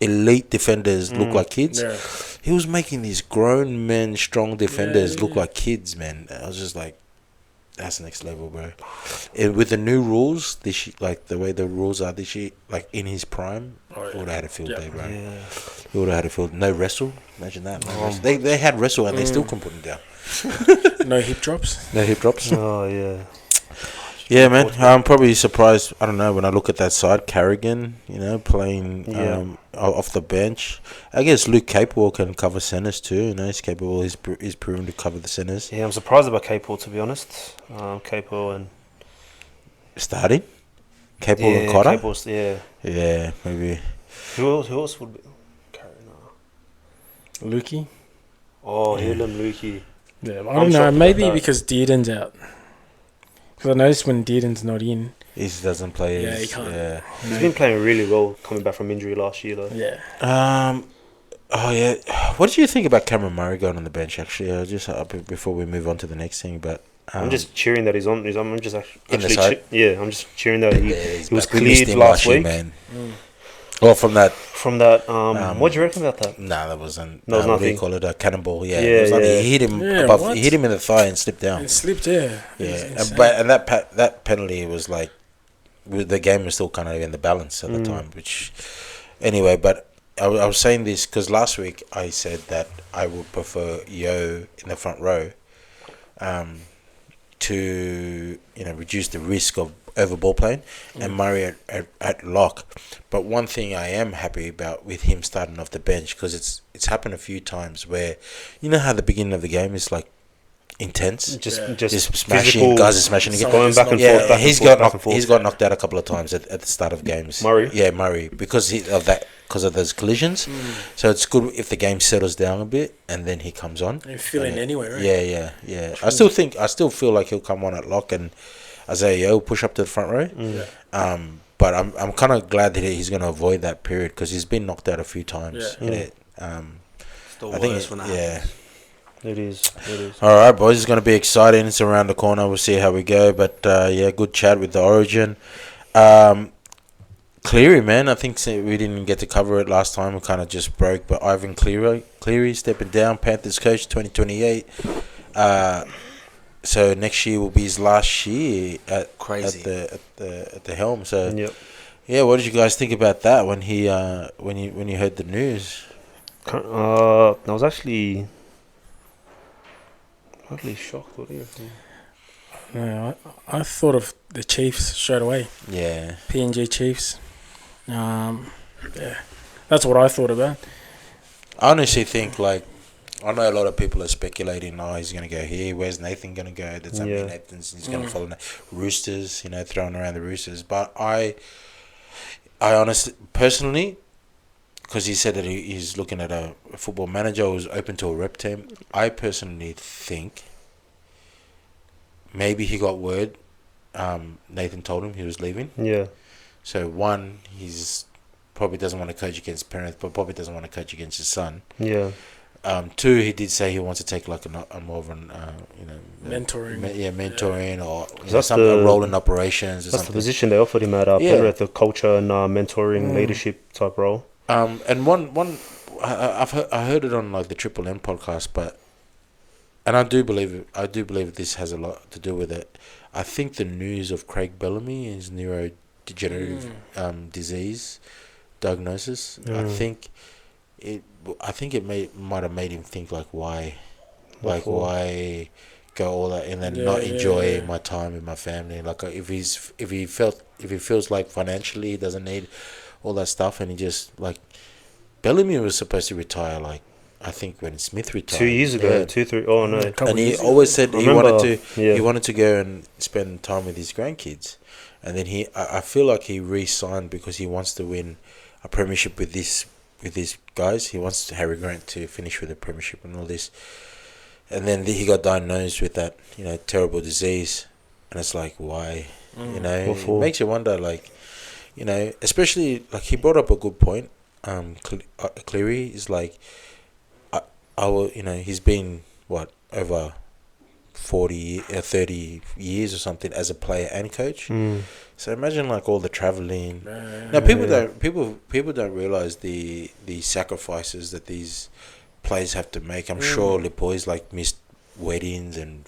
elite defenders look like kids. Yeah. He was making these grown men, strong defenders look like kids, man. I was just like, that's next level, bro. And with the new rules, like the way the rules are this year, like in his prime, would have had a field day, bro. Yeah. He would have had a field. No wrestle. Imagine that. No wrestle. They had wrestle and they still couldn't put him down. No hip drops. No hip drops. Oh yeah. Yeah, man. I'm probably surprised. I don't know when I look at that side, Carrigan, you know, playing off the bench. I guess Luke Capewell can cover centers too. You know, he's capable. He's proven to cover the centers. Yeah, I'm surprised about Capewell, to be honest. Capewell and Starting, Capewell and Cotter. Capewell's, yeah. Yeah, maybe. Who else would be? Lukey. Oh, Hillem, Lukey. Yeah, I I'm don't know. shocked Maybe about that. because Dearden's out. Because I noticed when Dearden's not in. He doesn't play. Yeah, he can't. Yeah. He's been playing really well coming back from injury last year, though. Yeah. Oh yeah. What did you think about Cameron Murray going on the bench? Actually, just before we move on to the next thing, but I'm just cheering that he's on. I'm just in the actually, side? I'm just cheering that he was back. We missed cleared him last year, week. man. Well, from that. From that, what do you reckon about that? Nah, that wasn't. That was what do you nothing. call it? A cannonball. Yeah, Yeah, it was nothing. yeah. He hit him Yeah, above. what? He hit him in the thigh and slipped down. And slipped, yeah. Yeah, and that penalty was like, the game was still kind of in the balance at the time. Which, anyway, but I was saying this because last week I said that I would prefer Yo in the front row, to reduce the risk of over ball playing, and Murray at lock. But one thing I am happy about with him starting off the bench, because it's happened a few times where, you know how the beginning of the game is like intense, Just smashing, physical, guys are smashing again. going back and Yeah, forth. Back he's and forth, got back and forth. he's got knocked out a couple of times at the start of games. Murray? Yeah, Murray, because of those collisions. So it's good if the game settles down a bit and then he comes on. And fill in anyway, right? Yeah. I still feel like he'll come on at lock and Isaiah Yo push up to the front row. But I'm kind of glad that he's going to avoid that period because he's been knocked out a few times. Yeah. Still I think worse when that happens. It is. All right, boys, it's going to be exciting. It's around the corner. We'll see how we go. But good chat with the Origin. Cleary, man, I think we didn't get to cover it last time. We kind of just broke. But Ivan Cleary stepping down, Panthers coach 2028. So next year will be his last year at the helm. So Yep. yeah, what did you guys think about that when you heard the news? I was actually shocked. What do you think? No, I thought of the Chiefs straight away. Yeah. PNG Chiefs. Yeah, that's what I thought about. I honestly think, like, I know a lot of people are speculating, he's going to go here. Where's Nathan going to go? That's Nathan's. He's going to follow Roosters, throwing around the Roosters. But I honestly, personally, because he said that he's looking at a football manager who's open to a rep team, I personally think maybe he got word. Nathan told him he was leaving. Yeah. So, one, he's probably doesn't want to coach against Penrith, but probably doesn't want to coach against his son. Yeah. Two, he did say he wants to take like a more of an Mentoring. mentoring or That's some role in operations. Or That's something. the position they offered him at Penrith, the culture and mentoring, leadership type role. And one, I heard it on like the Triple M podcast, and I do believe this has a lot to do with it. I think the news of Craig Bellamy, his neurodegenerative disease diagnosis, I think it might have made him think like why go all that and then not enjoy my time with my family. Like if he feels like financially he doesn't need all that stuff, and he just like Bellamy was supposed to retire like I think when Smith retired 2 years ago, 2, 3. Oh no! And he always said he remember, wanted to go and spend time with his grandkids, and then I feel like he re-signed because he wants to win a premiership with these guys. He wants Harry Grant to finish with a premiership and all this. And then he got diagnosed with that, terrible disease. And it's like, why? It makes you wonder, like, especially, like, he brought up a good point. Cleary is like, I will, he's been, over 30 years or something as a player and coach. So imagine, like, all the traveling. Now, people don't realize the sacrifices that these players have to make. I'm sure the boys like missed weddings and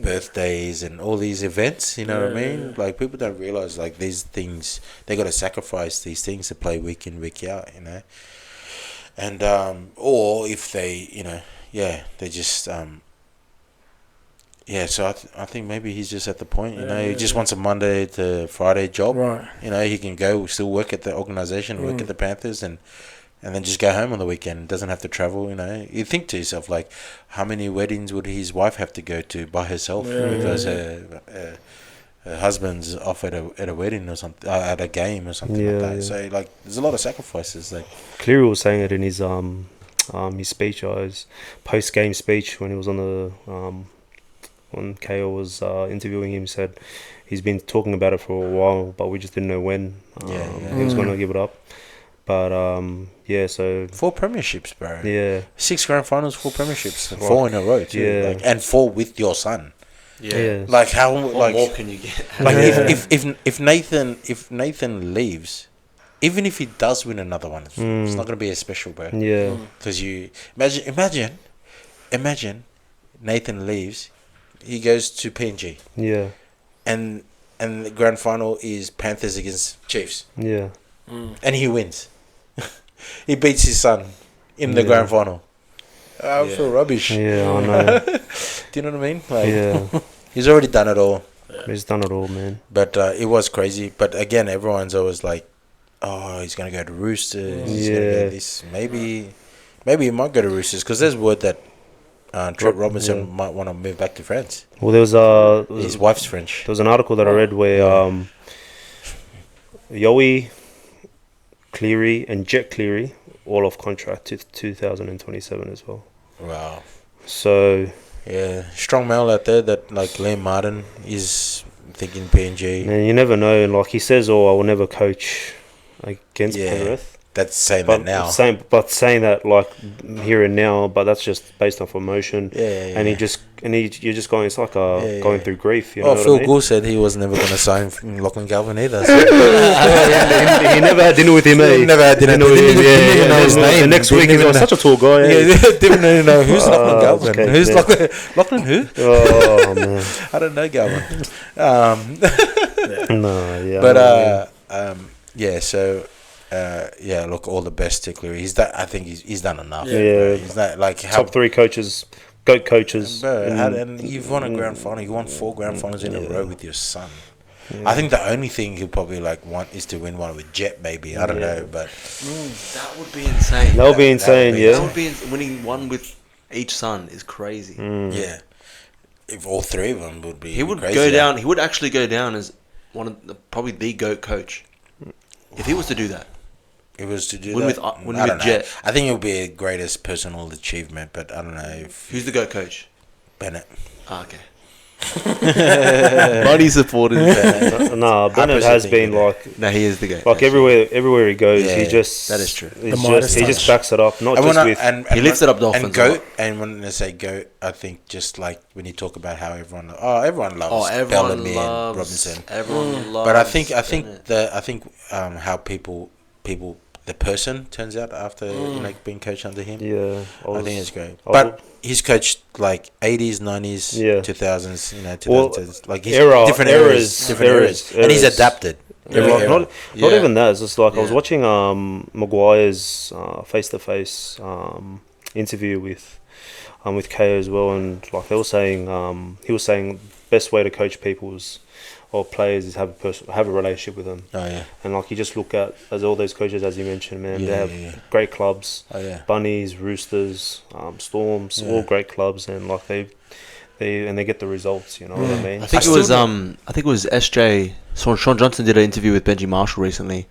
birthdays and all these events, what I mean? Like people don't realize like these things, they got to sacrifice these things to play week in week out, and or if they they just so I think maybe he's just at the point, he just wants a Monday to Friday job, right? He can go still work at the organisation, work at the Panthers, and then just go home on the weekend. Doesn't have to travel, You think to yourself, like, how many weddings would his wife have to go to by herself because her husband's off at a wedding or something, at a game or something like that. So, like, there's a lot of sacrifices. Like Cleary was saying it in his speech, his post-game speech when he was on the when KO was interviewing him. Said he's been talking about it for a while, but we just didn't know when he was going to give it up. But so 4 premierships, bro. Yeah, 6 grand finals, 4 premierships, 4 in a row too. Yeah, like, and 4 with your son. Yeah. Like how what more can you get? Like if Nathan leaves, even if he does win another one, it's not gonna be as special, bro. Yeah, because you imagine Nathan leaves, he goes to PNG. Yeah, and the grand final is Panthers against Chiefs. Yeah, and he wins. He beats his son in the grand final. I feel rubbish. Yeah, I know. Do you know what I mean? Like, he's already done it all. He's done it all, man. But it was crazy. But again, everyone's always like, "Oh, he's gonna go to Roosters. He's gonna go this. Maybe he might go to Roosters because there's word that Trent Robinson might want to move back to France. Well, his wife's French. There was an article that I read where Yowie, Cleary, and Jet Cleary all off contract to 2027 as well. Wow. So strong male out there that like Liam Martin is thinking PNG. And you never know. Like he says, I will never coach against Penrith. That's saying that now. Saying that like here and now, but that's just based off emotion. And you're just going. It's like going through grief. You know Phil what I mean? Gould said he was never going to sign Lachlan Galvin either. So. He never had dinner with him. He never had dinner with him. Didn't even know his name. The next week he's such a tall guy. Didn't even know who's Lachlan Galvin. Okay, who's Lachlan who? Oh man, I don't know Galvin. So. Look, all the best to Cleary. I think he's done enough. Yeah, he's not like top 3 coaches, GOAT coaches. And you've won a grand final. You won 4 grand finals in a row with your son. Yeah. I think the only thing he'll probably want is to win one with Jet. Maybe I don't know, but that would be insane. That would be insane. That would be winning one with each son is crazy. Yeah, if all 3 of them would be, he would crazy, go down. He would actually go down as one of probably the GOAT coach if he was to do that. It was to do win that. Win with Jet. I think it would be a greatest personal achievement, but I don't know if... Who's the GOAT coach? Bennett. Okay. Money supporters. Bennett has been he is the GOAT. Like everywhere he goes, he just... That is true. He just backs it up. Not just with... He lifted up Dolphins. And GOAT, and when they say GOAT, I think just like when you talk about how everyone loves Bellamy and Robinson. Everyone loves. But I think how people the person turns out after being coached under him. Yeah, I think it's great. But he's coached like 80s, 90s, 2000s. 2010s. Like he's different eras, and he's adapted. Not even that. It's just like I was watching Maguire's face-to-face interview with with KO as well, and like they were saying, he was saying best way to coach people's or players is have a relationship with them. Oh yeah. And like you just look at as all those coaches as you mentioned, man, they have great clubs. Oh yeah. Bunnies, Roosters, Storms, all great clubs, and like they get the results. You know what I mean? I think it was SJ. Sean Johnson did an interview with Benji Marshall recently,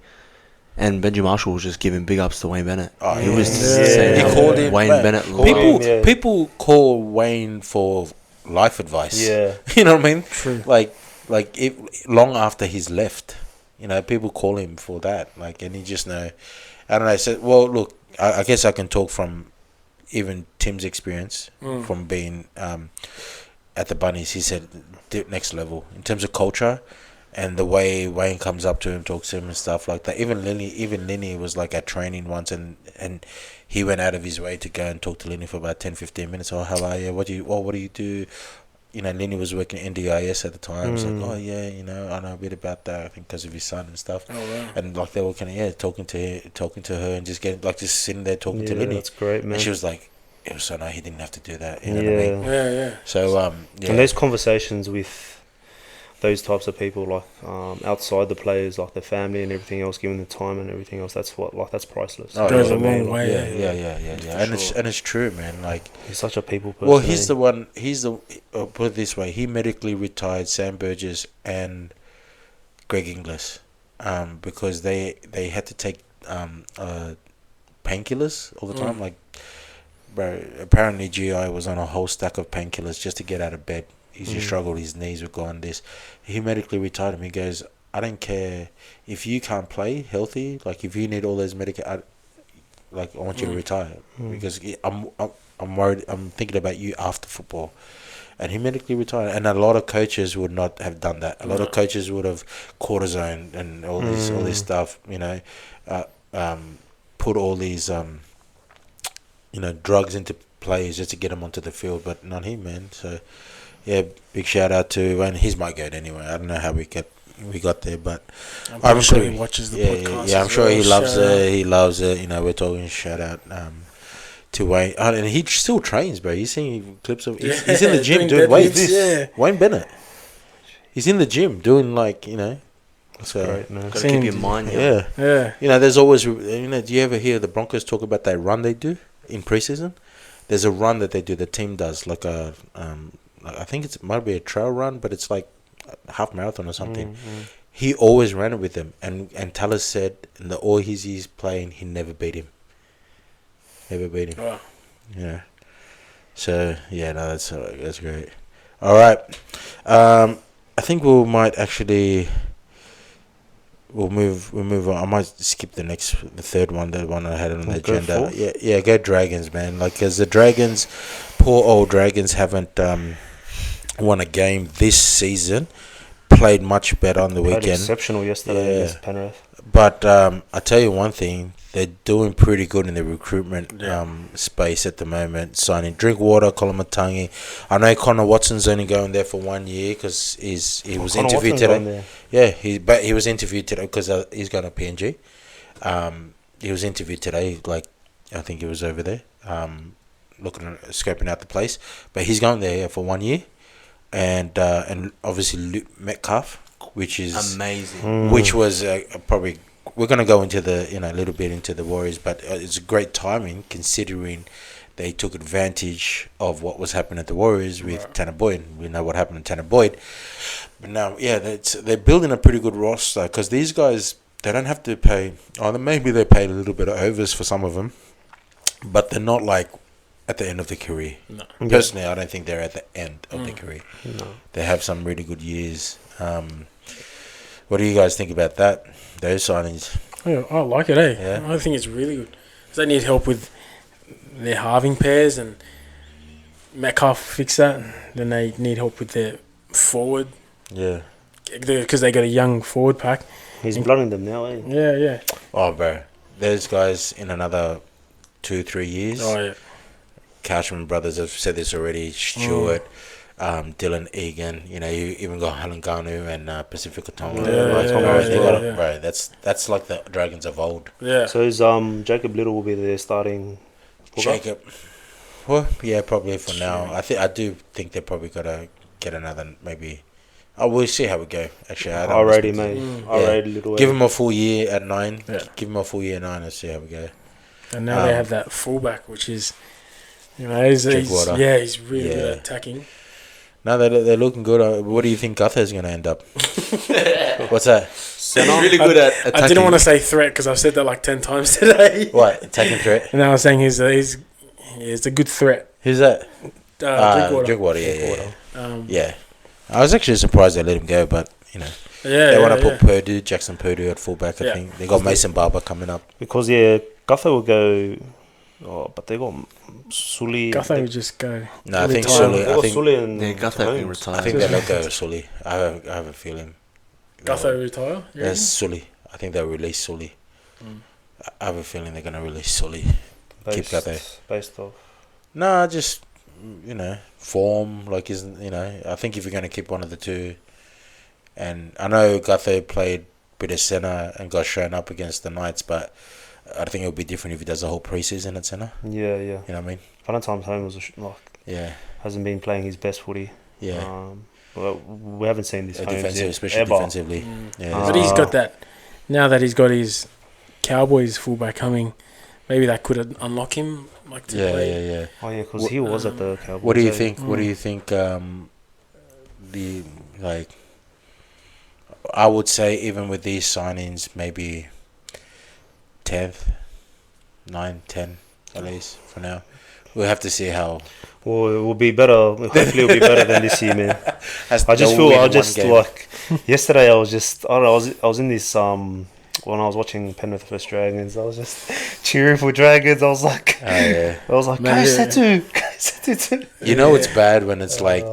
and Benji Marshall was just giving big ups to Wayne Bennett. Oh, he was saying he how called him Wayne Bennett. People call Wayne for life advice. Yeah, you know what I mean. True. Like long after he's left, you know, people call him for that. Like, and he just know. I don't know. So, well, look, I guess I can talk from even Tim's experience from being at the Bunnies. He said next level in terms of culture and the way Wayne comes up to him, talks to him and stuff like that. Even Linny was like at training once and he went out of his way to go and talk to Linny for about 10-15 minutes. Oh, how are you? What do you do? You know, Linny was working in NDIS at the time. He's like, oh yeah, you know, I know a bit about that. I think because of his son and stuff. Oh wow. And like they were kind of talking to her and just sitting there talking to Linny. That's great, man. And she was like, it was so nice. He didn't have to do that. You know what I mean? Yeah. So and those conversations with those types of people, like outside the players, like the family and everything else, giving the time and everything else, that's that's priceless. Oh, goes a long way. Yeah. And it's true, man. Like, he's such a people person. Well, he's the one. Put it this way: he medically retired Sam Burgess and Greg Inglis, because they had to take painkillers all the time. Like, bro, apparently GI was on a whole stack of painkillers just to get out of bed. He just struggled. His knees were gone. He medically retired him. He goes, I don't care if you can't play healthy. Like, if you need all those I want you to retire because I'm worried. I'm thinking about you after football. And he medically retired. And a lot of coaches would not have done that. A lot of coaches would have cortisone and all this stuff. You know, put all these drugs into players just to get them onto the field. But not him, man. So. Yeah, big shout out to, and he's my goat anyway. I don't know how we got there, but I'm sure he watches the podcast. Yeah, I'm sure he loves it. He loves it. You know, we're talking shout out to Wayne, and he still trains, bro. You seen clips of he's in the gym doing weights. Yeah. Wayne Bennett, he's in the gym doing That's great, man. Gotta keep your mind. Yeah. You know, there's always do you ever hear the Broncos talk about that run they do in preseason? There's a run that they do. The team does like a I think it might be a trail run, but it's like a half marathon or something. He always ran it with them, and Talis said in the all his years playing, he never beat him. Oh. Yeah. So that's great. All right, I think we'll move on. I might skip the third one, the one I had on the agenda. Yeah, go Dragons, man. Like, because the Dragons, poor old Dragons, haven't won a game this season. Played much better on the weekend. Exceptional yesterday against Penrith. But I tell you one thing, they're doing pretty good in the recruitment space at the moment. Signing Drinkwater, Kolomatangi. I know Connor Watson's only going there for 1 year because he was interviewed today. Yeah, he was interviewed today because he's going to PNG. He was interviewed today. Like, I think he was over there, scoping out the place. But he's going there for 1 year. And obviously Luke Metcalf, which is amazing. Which was probably, we're going to go into a little bit into the Warriors, but it's great timing considering they took advantage of what was happening at the Warriors with Tanner Boyd. We know what happened to Tanner Boyd, but now they're building a pretty good roster because these guys, they don't have to pay. Maybe they paid a little bit of overs for some of them, but they're not like at the end of the career. No. Personally, I don't think they're at the end of their career. No. They have some really good years. What do you guys think about that? Those signings? Yeah, I like it, Yeah. I think it's really good. Because they need help with their halving pairs, and Metcalf fix that. Then they need help with their forward. Yeah. Because they got a young forward pack. He's blunting them now, Yeah. Oh, bro. Those guys in another 2-3 years. Oh, yeah. Cashman brothers have said this already. Stewart, Dylan Egan. You even got Halanganu and Pacifica Tonga. Bro, that's like the Dragons of old. Yeah. So is Jacob Little will be there starting. Jacob. Well, yeah, probably for now. I do think they're probably gotta get another maybe. Oh, we'll see how we go. Actually, I don't Already, expect it. mate. Already, little. Give him a full year at 9. Yeah. Give him a full year at 9 and see how we go. And now they have that fullback, which is, he's really good at attacking. No, they're looking good. What do you think Guther's going to end up? What's that? He's really good at attacking. I didn't want to say threat because I've said that like 10 times today. What? Attacking threat? And I was saying he's a good threat. Who's that? Drinkwater. Yeah. I was actually surprised they let him go, but, they want to put Jackson Purdue at fullback, I think. They got Mason Barber coming up. Because, Guther will go... Oh, but they got Sully. Guther would just go. No, I think Sully. They got Sully and Guther can retire. I think they'll let go of Sully. I have a feeling. Guther retire? Yes, Sully. I think they'll release Sully. I have a feeling they're going to release Sully. Keep Guther. Based off? No, just... form, I think if you're going to keep one of the two, and I know Gutho played a bit of centre and got shown up against the Knights, but I think it would be different if he does the whole preseason at centre. Yeah. You know what I mean? Valentine's Holmes hasn't been playing his best footy. Yeah. Well, we haven't seen this especially ever. defensively. Yeah. But he's got that. Now that he's got his Cowboys fullback coming, maybe that could unlock him. To play. Yeah. Oh yeah, because he was at the Cowboys. What do you think? What do you think? I would say even with these signings, maybe 10th, 9, 10 at least for now. We'll have to see how. Well, it will be better. Hopefully, it will be better than this year, man. Yesterday I was in this when I was watching Penrith Dragons, I was just cheering for Dragons. I was like, Kaisetu. You know it's bad when it's like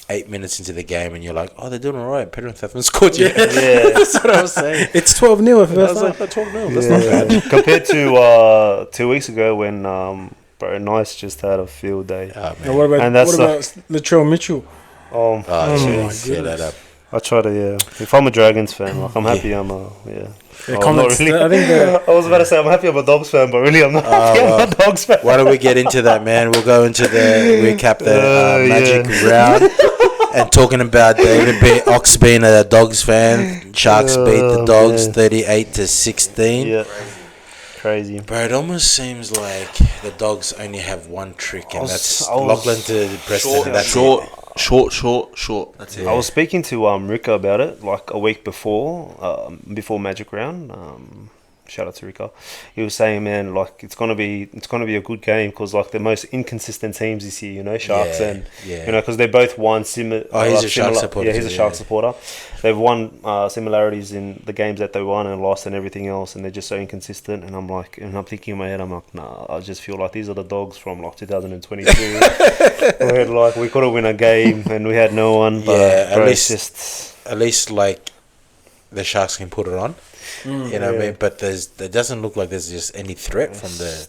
8 minutes into the game and you're like, oh, they're doing all right. Penrith haven't scored yet. Yeah. That's what I was saying. It's 12-0 at I was first. like, 12-0. That's not bad. Compared to 2 weeks ago when Nice just had a field day. Oh, Now what about Latrell Mitchell? Oh my set that up. I try to, if I'm a Dragons fan, I'm happy I'm a, Comments, really. I think I was about to say I'm happy I'm a Dogs fan, but really I'm not happy I'm a Dogs fan. Why don't we get into that, man? We'll go into recap the Magic round and talking about David Ox being a Dogs fan. Sharks beat the Dogs 38-16. Yeah. Crazy. Bro, it almost seems like the Dogs only have one trick, and that's Lachlan to Preston. And that's Short. That's it. I was speaking to Rika about it like a week before Magic Round. Shout out to Rika. He was saying, man, like it's gonna be a good game because like the most inconsistent teams this year, Sharks because they both won similar. He's a Sharks supporter. Yeah, he's a Sharks supporter. They've won similarities in the games that they won and lost and everything else, and they're just so inconsistent. And I'm thinking in my head, I'm like, nah, I just feel like these are the Dogs from like 2022. we could have win a game and we had no one. But at least like the Sharks can put it on. You know what I mean? But there doesn't look like there's just any threat from the.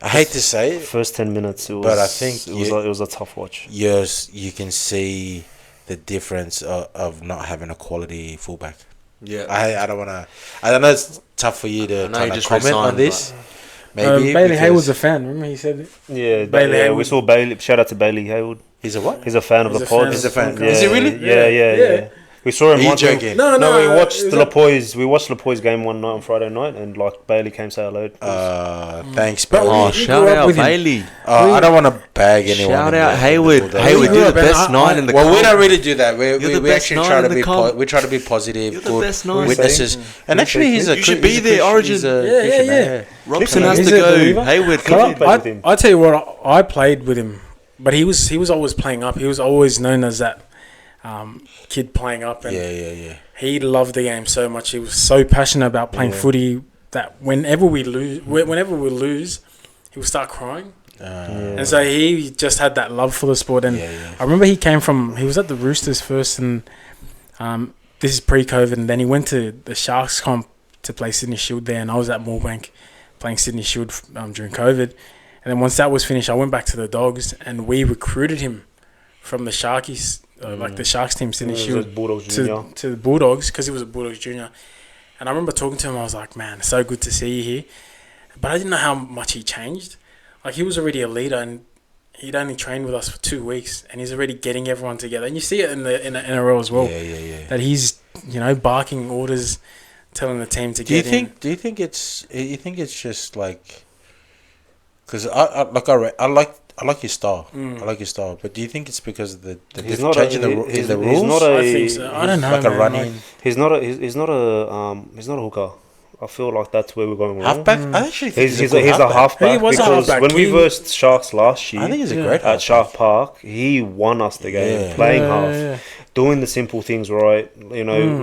I hate to say it. First 10 minutes, but I think it was a tough watch. Yes, you can see the difference of not having a quality fullback. Yeah, I don't want to. I know it's tough for you to kind of comment on this. Maybe Bailey Hayward's a fan. Remember he said it? Yeah, Bailey. We saw Bailey. Shout out to Bailey Hayward. He's a what? He's a fan of the pod. He's a fan. Yeah, is he really? Yeah. We saw him. Are you joking? No. We watched Lapoy's. We watched Lapoy's game one night on Friday night, and like Bailey came say hello. Thanks, Bailey. Oh, shout out Bailey. I don't want to bag anyone. Shout out Hayward. Hayward, you're the best nine in the. Well, we don't really do that. We actually try to be. We try to be positive. You're the best nine. Witnesses. And actually, he's a. You should be there. Origin. Yeah. Robson has to go. Hayward. I tell you what, I played with him, but he was always playing up. He was always known as that. Kid playing up, and he loved the game so much. He was so passionate about playing footy that whenever we lose, he would start crying. And so he just had that love for the sport. And I remember he was at the Roosters first, and this is pre-COVID, and then he went to the Sharks comp to play Sydney Shield there, and I was at Moorebank playing Sydney Shield during COVID. And then once that was finished, I went back to the Dogs, and we recruited him from the Sharkies. Like the Sharks team, Sydney Shield, to the Bulldogs because he was a Bulldogs junior. And I remember talking to him, I was like, man, it's so good to see you here. But I didn't know how much he changed. Like, he was already a leader, and he'd only trained with us for 2 weeks, and he's already getting everyone together. And you see it in the NRL as well. Yeah. That he's, barking orders, telling the team to get in. Do you think it's just like, because I like his style. I like his style, but do you think it's because of the changing the rules? He's not I think so. I don't know. Like a man. running He's not a hooker. I feel like that's where we're going wrong. halfback. I actually think He's a halfback. He was a because halfback. when we versed Sharks last year, I think he's a great at halfback. Shark Park, he won us the game playing half, doing the simple things right.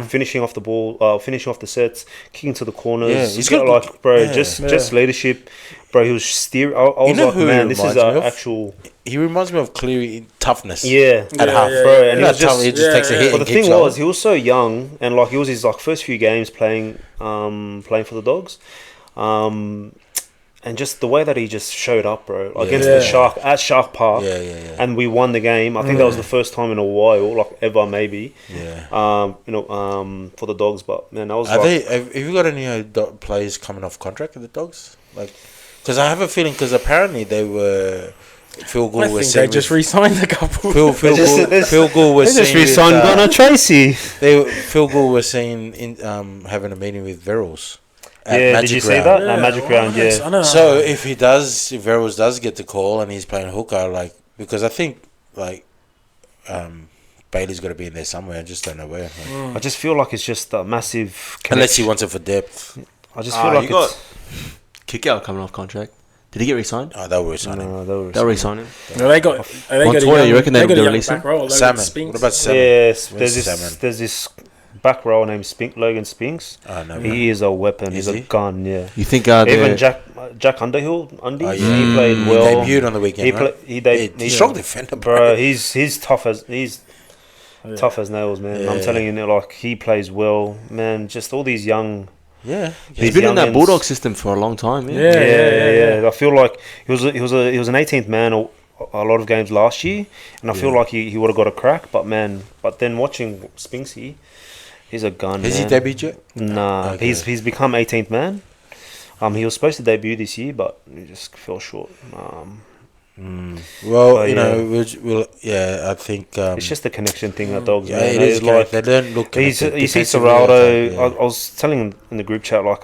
Finishing off the ball, finishing off the sets, kicking to the corners. Yeah, he's got just leadership, bro. He was steering. I was like, man, this is our actual. He reminds me of Cleary in toughness. Yeah, at half, bro. And he was he just takes a hit. But the and thing kicks was, on. he was so young, and like, he was his first few games playing for the Dogs, and just the way that he just showed up, bro, against the Shark at Shark Park, and we won the game. I think that was the first time in a while, like ever, maybe. For the Dogs, but man, that was. Have you got any players coming off contract with the Dogs? Like, because I have a feeling, because apparently they were. Phil Gould was they just re-signed a couple. Phil Gould was They just seen with, re-signed Gunnar Tracy. Phil Gould was seen in having a meeting with Verrills. Did you see that? Magic Round, I know. So if Verrills does get the call and he's playing hooker, like, because I think like Bailey's got to be in there somewhere. I just don't know where. Like, I just feel like it's just a massive. unless he wants it for depth. I just feel like it's. Kick-out coming off contract. Did he get re-signed? Oh, they'll re-sign him. They'll re-sign him. No, they got. Montoya, you reckon they'll release him? Salmon. What about Salmon? Yes, Salmon? there's this back row named Logan Spinks. Oh, no, He is a weapon. Is He's he? a gun. Yeah. You think Even Jack Underhill, he played well. He debuted on the weekend. He's strong defender, bro. He's tough as tough as nails, man. I'm telling you, like, he plays well, man. Just all these young. Yeah, he's been in that Bulldog system for a long time. Yeah. I feel like he was an 18th man a lot of games last year, and I feel like he would have got a crack. But then watching Spinksy, he's a gun. Has he debuted yet? Nah, Okay. he's become 18th man. He was supposed to debut this year, but he just fell short. Well, I think It's just a connection thing at Dogs. yeah, man. it is. It's like they don't look. you connected see defensively, Serraldo. I I was telling him in the group chat, like,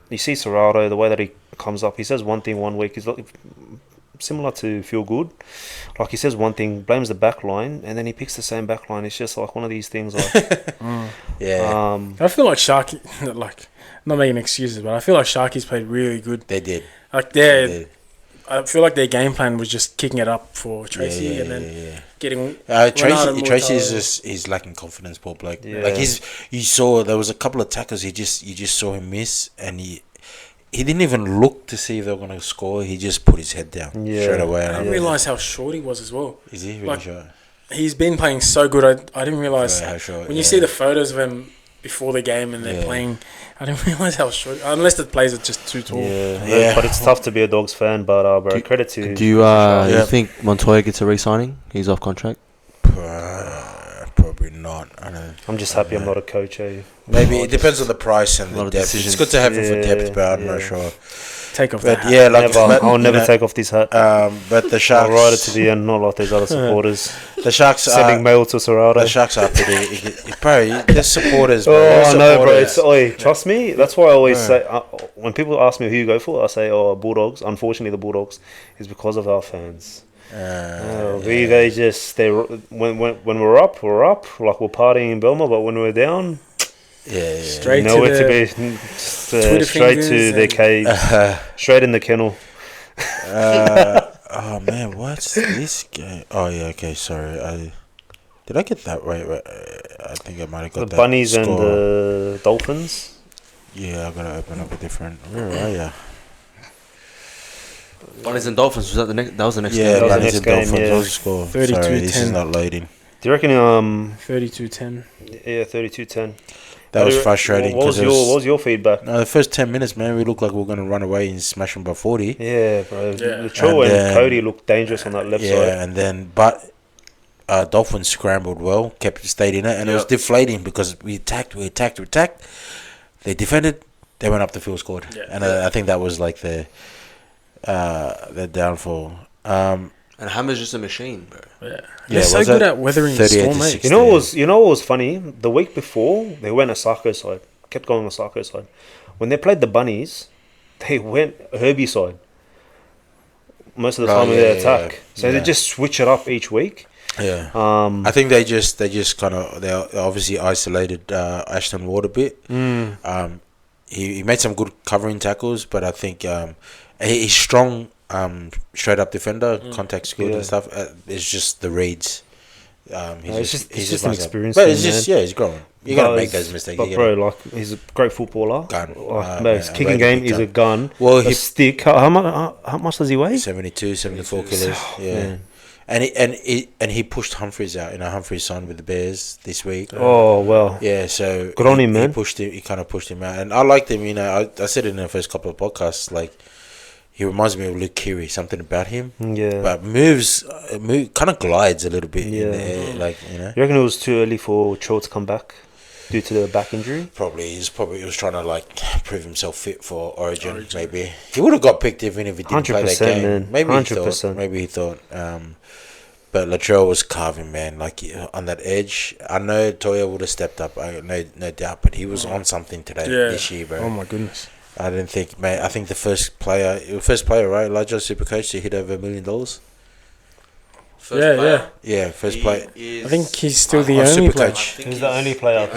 you see Serraldo, the way that he comes up. He says one thing one week. He's like similar to Feel Good. Like, he says one thing, blames the back line, and then he picks the same back line. It's just like one of these things. Like, I feel like Sharky, like, not making excuses, but I feel like Sharky's played really good. They did. Like, I feel like their game plan was just kicking it up for Tracy and then getting. Tracy he's lacking confidence, poor bloke. Yeah. Like, you saw there was a couple of tackles you just saw him miss, and he didn't even look to see if they were going to score. He just put his head down straight away. I didn't realise how short he was as well. Is he really Like, short? He's been playing so good. I didn't realise How short, when you see the photos of him before the game and they're playing. I didn't realise how short. Unless the players are just too tall. Yeah. But it's tough to be a Dogs fan. But bro, credit to. Do you think Montoya gets a re-signing? He's off contract. Probably not. I'm just happy I'm not a coach. Maybe it depends on the price and the depth. decisions. It's good to have him for depth, but I'm not sure. Take off But the hat. yeah, like I'll never take off this hat. But the Sharks, I'll ride it to the end, not like these other supporters. the Sharks Sending mail to Serraldo. The Sharks are pretty, bro. They're supporters, bro. Oh, I know, bro. Trust me. That's why I always say, when people ask me who you go for, I say, Bulldogs. Unfortunately, the Bulldogs is because of our fans. When we're up, like, we're partying in Belmar, but when we're down, Straight nowhere to to be, straight to their cage, straight in the kennel. Oh man, what's this game? Oh yeah, okay. Sorry, did I get that right? I think I might have got The that Bunnies score. and the Dolphins. Yeah, I'm gonna open up a different. Where are you? Bunnies and Dolphins, was that the next? That was the next Yeah, that was the Bunnies next and game, Dolphins. yeah. What was the score? 32-10. Sorry, this is not loading. Do you reckon? 32-10. Yeah, 32-10. That was frustrating. What was your feedback? No, the first 10 minutes, man, we looked like we were gonna run away and smash them by 40. Yeah, bro. Yeah. Latrell And and Cody looked dangerous on that left side. Yeah, and then Dolphins scrambled well, stayed in it, and it was deflating because we attacked. They defended, they went up the field, scored, and I think that was like their downfall. And Hammer's just a machine, bro. Yeah. They're so good at weathering 38 to storm, eh? 60. You know what was funny? The week before, they went Asako side. Kept going Asako side. When they played the Bunnies, they went Herbie side. Most of the time in their attack. So they just switch it up each week. Yeah. I think they just kind of they obviously isolated Ashton Ward a bit. He made some good covering tackles, but I think he's strong. Straight up defender, contact's good and stuff. It's just the reads. He's just an experienced but man. it's just you gotta make those mistakes. But bro, like he's a great footballer. Gun. His kicking game is a gun. Well, a stick. How much does he weigh? 72, 74 kilos. Yeah. And he pushed Humphries out. Humphries signed with the Bears this week. Oh well. Yeah, so good on him, man. He kind of pushed him out, and I liked him. I said it in the first couple of podcasts. Like, he reminds me of Luke Cleary. Something about him. Yeah. But kind of glides a little bit in the air, like. You reckon it was too early for Cho to come back due to the back injury? Probably. He was trying to prove himself fit for Origin. Maybe he would have got picked even if he didn't play that game. Man. Maybe 100%. he thought. But Latrell was carving, man, on that edge. I know Toya would have stepped up, no doubt, but he was on something today this year, bro. Oh my goodness. I didn't think, mate. I think the first player, right? Elijah Supercoach to hit over $1 million. First player. I think he's still the only player. He's the only player.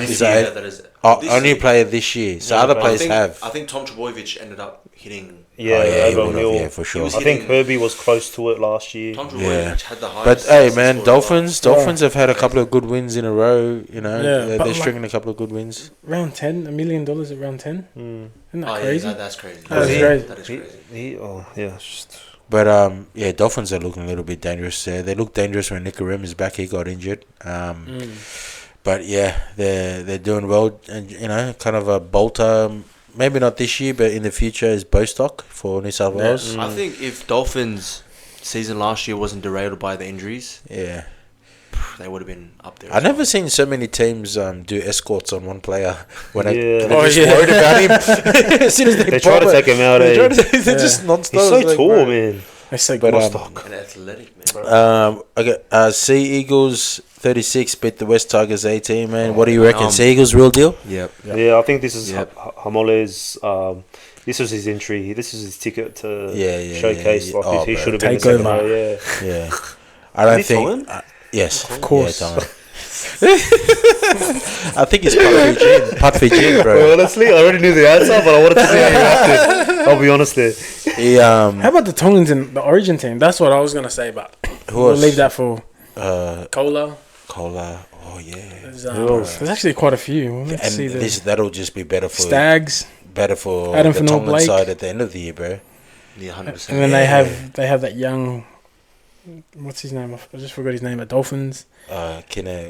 Only player this year. So other players have. I think Tom Trbojevic ended up hitting. Yeah, for sure. I think Herbie was close to it last year. Tom Trbojevic had the highest. But hey, man, Dolphins have had a couple of good wins in a row. They're stringing a couple of good wins. Round 10, $1 million at round 10. Isn't that crazy? That's crazy. That is crazy. But Dolphins are looking a little bit dangerous there. They look dangerous when Nick Karim is back. He got injured. But yeah, they're doing well, and kind of a bolter. Maybe not this year, but in the future is Bostock for New South Wales. I think if Dolphins' season last year wasn't derailed by the injuries, they would have been up there. I've never seen so many teams do escorts on one player when they're just worried about him. As soon as they try to take him out, they're just non-stop. He's so tall, man. They say Bostock. And athletic, man. Sea Eagles 36 beat the West Tigers 18, man. What do you reckon? Sea Eagles real deal? Yep. Yeah, I think this is Hamole's. This was his entry. This is his ticket to showcase. He should have been the second row. Yeah. I don't think. Yes, of course. Yeah, I think it's Pat Fijin, bro. Well, honestly, I already knew the answer, but I wanted to see how you reacted. I'll be honest there. How about the Tongans in the Origin team? That's what I was gonna say, but we'll leave that for Cola. Oh yeah. There's actually quite a few. Let's see that'll just be better for Stags. Better for Adam the Tongan side at the end of the year, bro. Yeah, 100%. And then they have that young. What's his name? I just forgot his name at Dolphins. Fuiaki.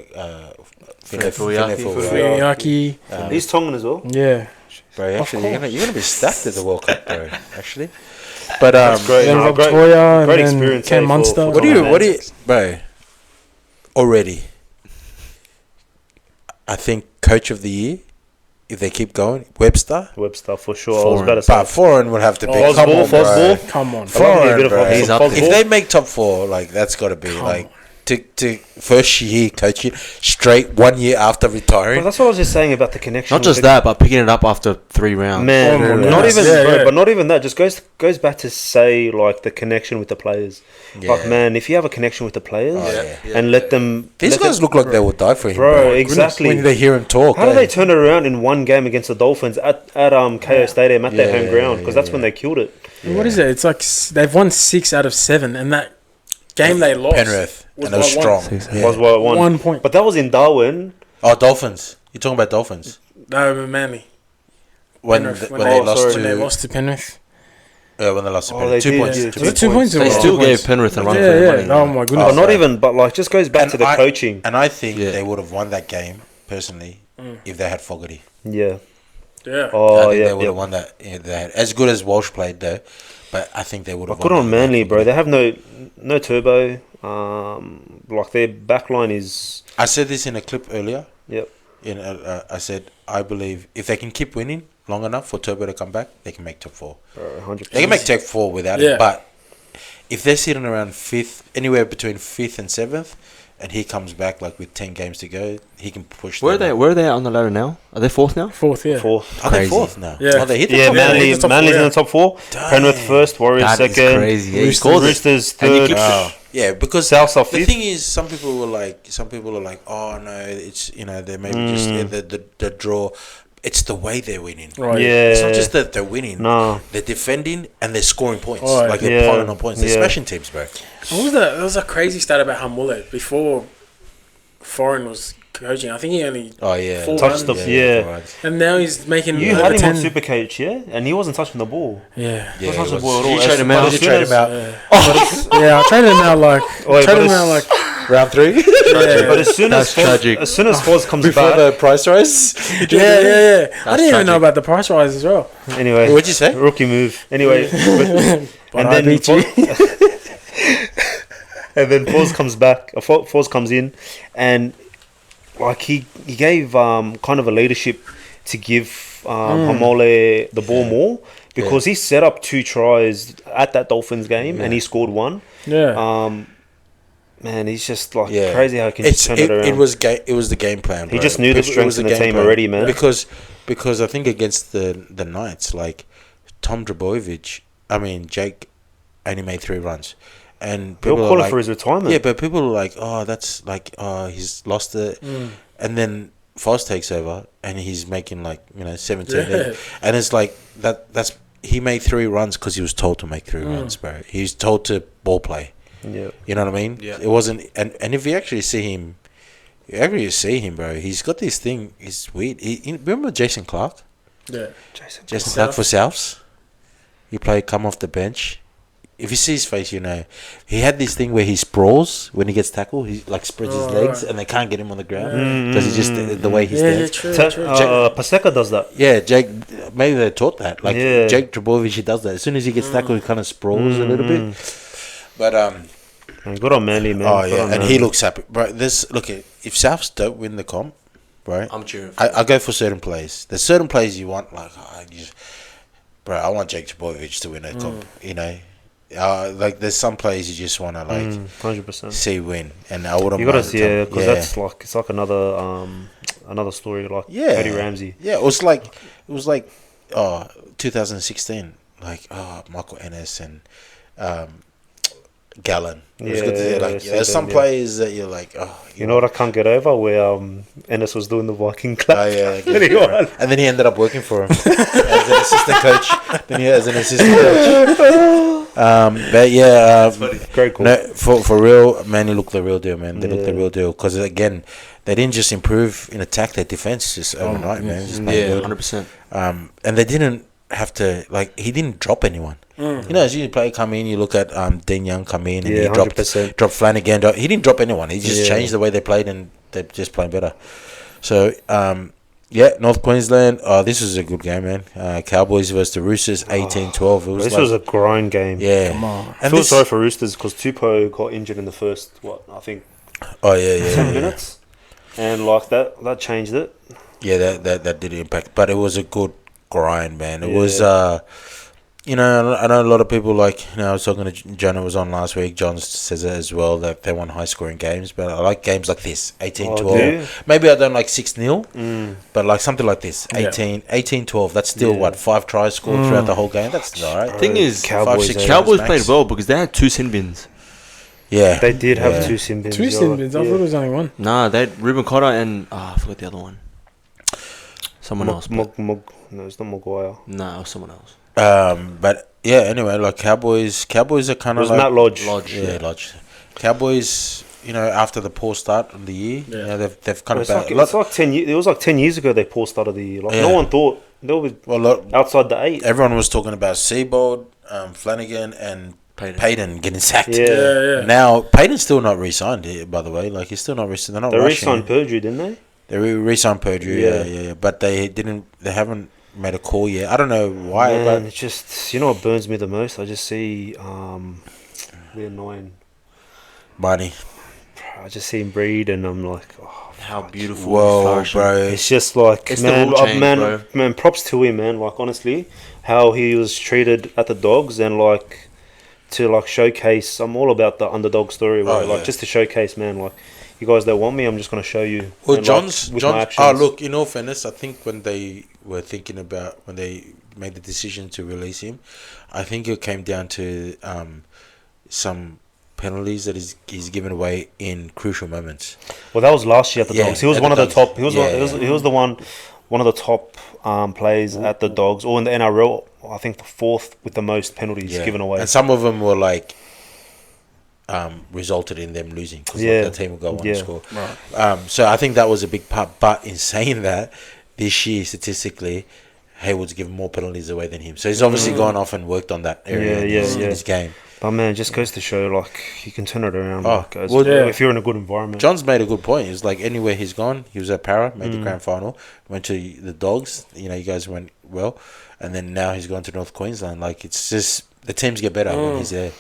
He's Tongan as well. Yeah. Bro, actually, you're gonna be stacked at the World Cup, bro. Actually, but that's great. Then Rob Troyer, great and experience. Ken Munster. What do you, bro? Already, I think coach of the year. If they keep going, Webster for sure. I was about to say, but Foreign would have to be. Fosball. Come on, Foreign, bro. He's up there. If they make top 4, that's got to be to first year coaching straight 1 year after retiring. Well, that's what I was just saying about the connection. Not just that, but picking it up after 3 rounds. Man, but not even that. Just goes back to say the connection with the players. Yeah. Man, if you have a connection with the players and let them, these guys look like they would die for him, bro. Exactly. When they hear him talk, how do they turn it around in one game against the Dolphins at KO Stadium at their home ground? Because that's when they killed it. Yeah. What is it? It's like they've won 6 out of 7, and that game they lost. Penrith, and it was strong. Was 1 point, but that was in Darwin. Oh, Dolphins! You're talking about Dolphins? No, Manly. When they lost to Penrith. When they lost to Penrith, 2 points. 2 points. They still gave Penrith a run for their money. Oh my goodness! Not even, but just goes back to the coaching. And I think they would have won that game personally if they had Fogarty. Yeah. Oh, they would have won that. Yeah, they had, as good as Walsh played though, but I think they would have. Good on Manly, bro. They have no turbo. Their backline is. I said this in a clip earlier. Yep. I said I believe if they can keep winning, long enough for Turbo to come back, they can make top 4. 100%. They can make top 4 without Yeah. him, but if they're sitting around 5th, anywhere between 5th and 7th, and he comes back like with 10 games to go, he can push. Where are them they? up. Where are they on the ladder now? Are they 4th now? 4th, yeah. 4th. Are they Crazy. 4th now? Yeah. Oh, they hit the Yeah, top four. Manly's top four, in yeah. the top 4. Damn. Penrith first, Warriors That is second. crazy. Yeah, you called it. Roosters And you third. keep- Wow. Yeah, because Souths are the 5th. thing is, some people are like, oh no, it's they maybe just the draw. It's the way they're winning. Right. Yeah. It's not just that they're winning. No. They're defending and they're scoring points. Oh, Like they're yeah. piling on points. They're Yeah. smashing teams, bro. What was that? There was a crazy stat about Hamule before Foreign was coaching. I think he only Oh yeah, Full Touched the runs. yeah. and now he's making You over had him 10. on Supercoach, yeah, and he wasn't touching the ball. Yeah. Yeah, Wasn't touching the it ball at was- all. You trade him But out. as You soon trade as- him out. Yeah, I traded him out like Wait, traded but him out it's- like round 3 yeah. But as soon That's as tragic. Foz comes before back, the price rise. yeah. I didn't even tragic. know about the price rise as well. anyway, What'd you say? rookie move. Anyway, But and I then beat you. and then Foz comes back. Foz comes in, and like he gave kind of a leadership to give Hamole the ball more because he set up 2 tries at that Dolphins game and he scored 1. Yeah. Man, he's just like Yeah. crazy how he can just turn it around. It was the game plan. He bro. just knew the It was strengths in the game team plan. already, man. Because I think against the Knights, like Tom Drabovic, Jake only made 3 runs, and They'll people call are it like, for his retirement. yeah, but people are like, oh, that's like, oh, he's lost it, and then Foz takes over and he's making like 17, Yeah. 18. And it's like that's he made 3 runs because he was told to make 3 runs, bro. He's told to ball play. Yeah. You know what I mean? Yeah. It wasn't, and if you actually see him, bro, he's got this thing. It's weird. Remember Jason Clark? Yeah. Jason Clark for Souths. He played come off the bench. If you see his face, he had this thing where he sprawls when he gets tackled. He like spreads his legs, right. and they can't get him on the ground because he just the way he Yeah, stands. true. Paseka does that. Yeah, Jake. Maybe they taught that. Like Yeah. Jake Drabovic, he does that. As soon as he gets tackled, he kind of sprawls a little bit. But Man, good on Manly, man. oh Good yeah, on and Manly. he looks happy, bro. If Souths don't win the comp, right? I'm cheering. I go for certain plays. There's certain plays you want, like, I want Jake Drabovic to win a comp. Like there's some plays you just want to like 100%. see win, and I wouldn't. You gotta mind see, the because top- that's like it's like another story, like Yeah. Cody Ramsey. Yeah, it was like 2016, like Michael Ennis and Gallen. It was good to see, Yeah, like see there's some them, yeah. players that you're like, You know what I can't get over? Where Ennis was doing the Viking clap. Oh, yeah, And he won. and then he ended up working for him as an assistant coach. But yeah, Great call. no, for real, man, he looked the real deal, man. They looked the real deal because again, they didn't just improve in attack; their defense just overnight, man. Just played Yeah, good. 100%. And they didn't have to he didn't drop anyone. As you play come in, you look at Dean Young come in and Yeah, he 100%. dropped Flanagan. He didn't drop anyone. He just Yeah. changed the way they played and they're just playing better. So North Queensland. This was a good game, man. Cowboys versus the Roosters, 18-12. It was This like, was a grind game. yeah. Come on. I And feel this, sorry for Roosters because Tupou got injured in the first, I think, 10 minutes. And like that changed it. Yeah, that did impact, but it was a good grind, man. It Yeah. was, I know a lot of people I was talking to John, who was on last week. John says it as well that they want high scoring games, but I like games like this, 18-12. do you? Maybe I don't like 6-0, but like something like this, Yeah. 18-12. That's still Yeah. 5 tries scored throughout the whole game. That's all right. Thing is, Cowboys, 5-6 Cowboys max. played well because they had 2 sin bins. Yeah, They did have Yeah. 2 sin bins. 2 sin bins. I thought it was only one. Nah, they had Ruben Cotter and I forgot the other one. Someone else. but- No, it's not Maguire. Nah, it was someone else. But yeah. Anyway, like Cowboys are kind It of was Matt Lodge. Yeah, Lodge. Cowboys, after the poor start of the year, Yeah. they've kind It's of like 10 years. It was like 10 years ago they poor started the year. Like Yeah. no one thought they were outside the 8. everyone was talking about Seabold, Flanagan, and Payton getting sacked. Yeah. Yeah. Now Payton's still not re-signed here, by the way. Like he's still not re-signed. They're not They rushing re-signed him. Perdue, didn't they? They re-signed Perdue. Yeah. But they didn't. They haven't made a call yet. I don't know why, Man, it's just what burns me the most. I just see the annoying. but money. I just see him breed, and I'm like, oh how beautiful. Whoa, he's flourishing. bro. It's just like, It's the man, rule change, bro. man, props to him, man. Like, honestly, how he was treated at the Dogs, and like to like showcase. I'm all about the underdog story, right? Like, just to showcase, man. Like, you guys don't want me, I'm just gonna show you. Well, and, John's. with my Oh, actions. look. In all fairness, I think when they were thinking about when they made the decision to release him, I think it came down to some penalties that he's given away in crucial moments. Well, that was last year at the Yeah, Dogs. He was at one of the the top. He was Dogs. he was the one of the top players at the Dogs, or in the NRL. I think the fourth with the most penalties given away. And some of them were like resulted in them losing because the team will go on and score. Right. So I think that was a big part. But in saying that, this year statistically, Hayward's given more penalties away than him. So he's obviously gone off and worked on that area in his game. But man, it just goes to show like you can turn it around. Oh, like, guys, well, if you're in a good environment. John's made a good point. It's like anywhere he's gone, he was at Para, made the grand final, went to the Dogs. You know, you guys went well, and then now he's gone to North Queensland. Like it's just the teams get better when he's there.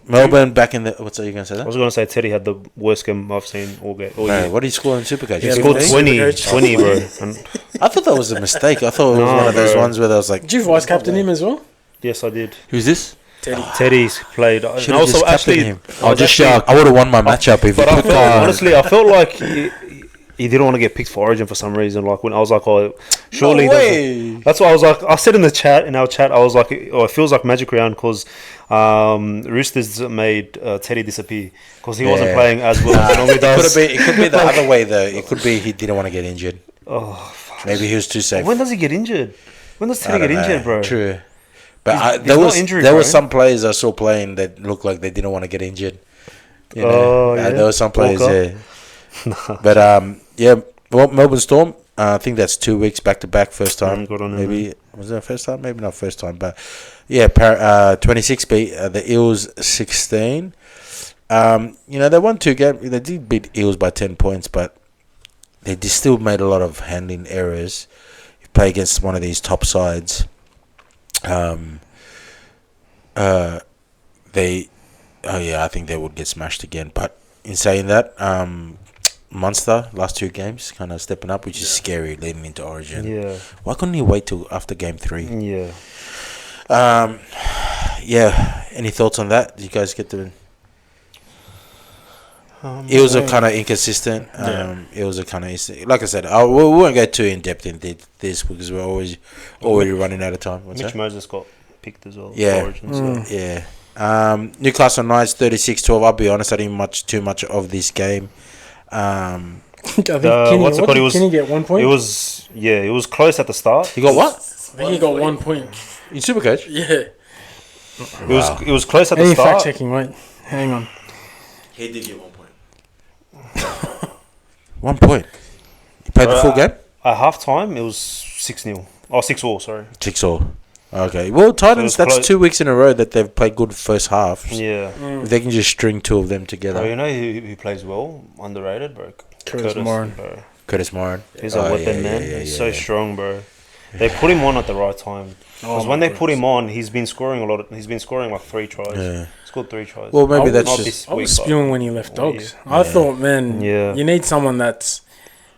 Melbourne back in the. What's that you gonna say? I That? was going to say Teddy had the worst game I've seen all year. What did he score in Supercoach? He scored 20, bro. And I thought that was a mistake. I thought it was one of those ones where I was like, Did you vice captain him as well? yes, I did. Who's this? Teddy's played. And should have just captained him. I would have won my matchup if. But I felt, honestly, I felt like he didn't want to get picked for Origin for some reason. Like when I was like, oh, surely. No way. That's why I was like, I said in our chat, I was like, oh, it feels like magic round because Roosters made Teddy disappear because he wasn't playing as well as he normally does. It could be the other way though. It could be he didn't want to get injured. Oh, fuck. Maybe he was too safe. When does he get injured? When does I Teddy don't get know. injured, bro? True. But He's there not was injury there were prone. some players I saw playing that looked like they didn't want to get injured. You know? Oh, yeah. There were some players Walker. there. But well, Melbourne Storm. I think that's 2 weeks back to back. First time, Good on him, maybe was that first time? Maybe not first time, but yeah. 26 beat the Eels 16. They won 2 games. They did beat Eels by 10 points, but they just still made a lot of handling errors. You play against one of these top sides. I think they would get smashed again. But in saying that, Munster last 2 games kind of stepping up, which is scary leading into Origin. Yeah. Why couldn't he wait till after game 3? Yeah. Any thoughts on that? Did you guys get the? Eels are kind of inconsistent. Eels are kind of like I said. We won't go too in depth into this because we're already running out of time. What's Mitch that? Moses got picked as well. Yeah. For Origin, so. Yeah. Newcastle Knights 36-12. I'll be honest, I didn't watch too much of this game. I think Kenny get 1 point? It was close at the start. He got what? I think he got 1 point. In Supercoach? Yeah. It was close at the Any start. fact checking? Wait, hang on. He did get 1 point. 1 point. You played the full game? At half time, it was 6-0. Oh, 6-all, sorry. 6-all. Okay. Well, Titans, So that's close. 2 weeks in a row that they've played good first halves. Yeah. If they can just string 2 of them Bro, together. you know who plays well? Underrated, bro. Curtis Moran. Bro. Curtis Moran. He's a weapon, man. He's so strong, bro. They put him on at the right time. Because when they put him on, he's been scoring a lot. He's been scoring like 3 tries. Yeah. Scored 3 tries. Well, maybe that's Not just... this I was week, but- spewing when he left Dogs. Yeah. I thought, man, Yeah. you need someone that's,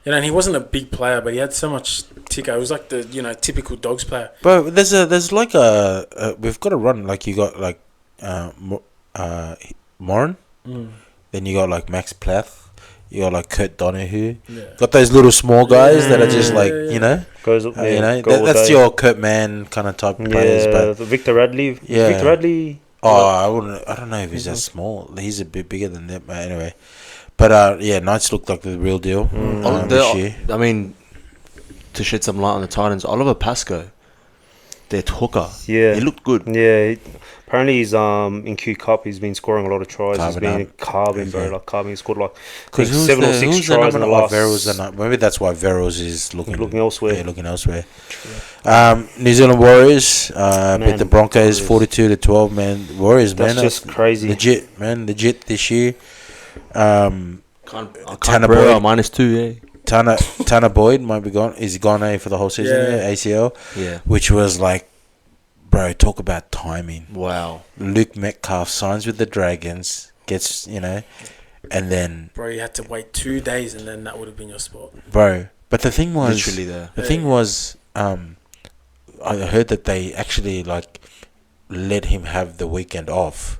and he wasn't a big player, but he had so much ticker. It was like the, typical Dogs player. But there's like we've got to run, like you got like Moran, then you got like Max Plath, you got like Kurt Donahue, got those little small guys that are just like, Goes up there. that's your Kurt Mann kind of type players. But the Victor Radley. Yeah. Victor Radley. I don't know if he's that small. He's a bit bigger than that, but anyway. But Knights looked like the real deal this year. I mean, to shed some light on the Titans, Oliver Pascoe, their hooker. Yeah. He looked good. Yeah. Apparently he's in Q Cup. He's been scoring a lot of tries. He's Carving been carving, bro. Yeah. Like carving. He scored like Because 7 or 6 tries in the last. Maybe that's why Veros is looking elsewhere. Yeah, looking elsewhere. New Zealand Warriors beat the Broncos 42-12. Man, Warriors, That's man, just crazy. legit this year. Tanner Tanner Boyd Boyd. -2. Yeah. Tanner Boyd might be gone. Is he gone for the whole season? Yeah. ACL. Yeah. Which was like, bro, talk about timing. Wow. Luke Metcalf signs with the Dragons, gets, and and then Bro, you had to wait 2 days, and then that would have been your spot. bro. But the thing was, Literally there. the thing was, I heard that they actually like let him have the weekend off,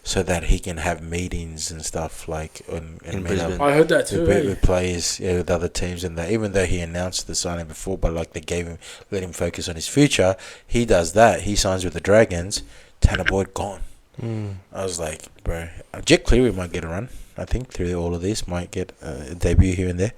so that he can have meetings and stuff like and In meet up Brisbane. I heard that too. with players, with other teams, and that. Even though he announced the signing before, but like they let him focus on his future. He does that. He signs with the Dragons. Tanner Boyd gone. I was like, bro, Jet Cleary might get a run. I think through all of this, might get a debut here and there.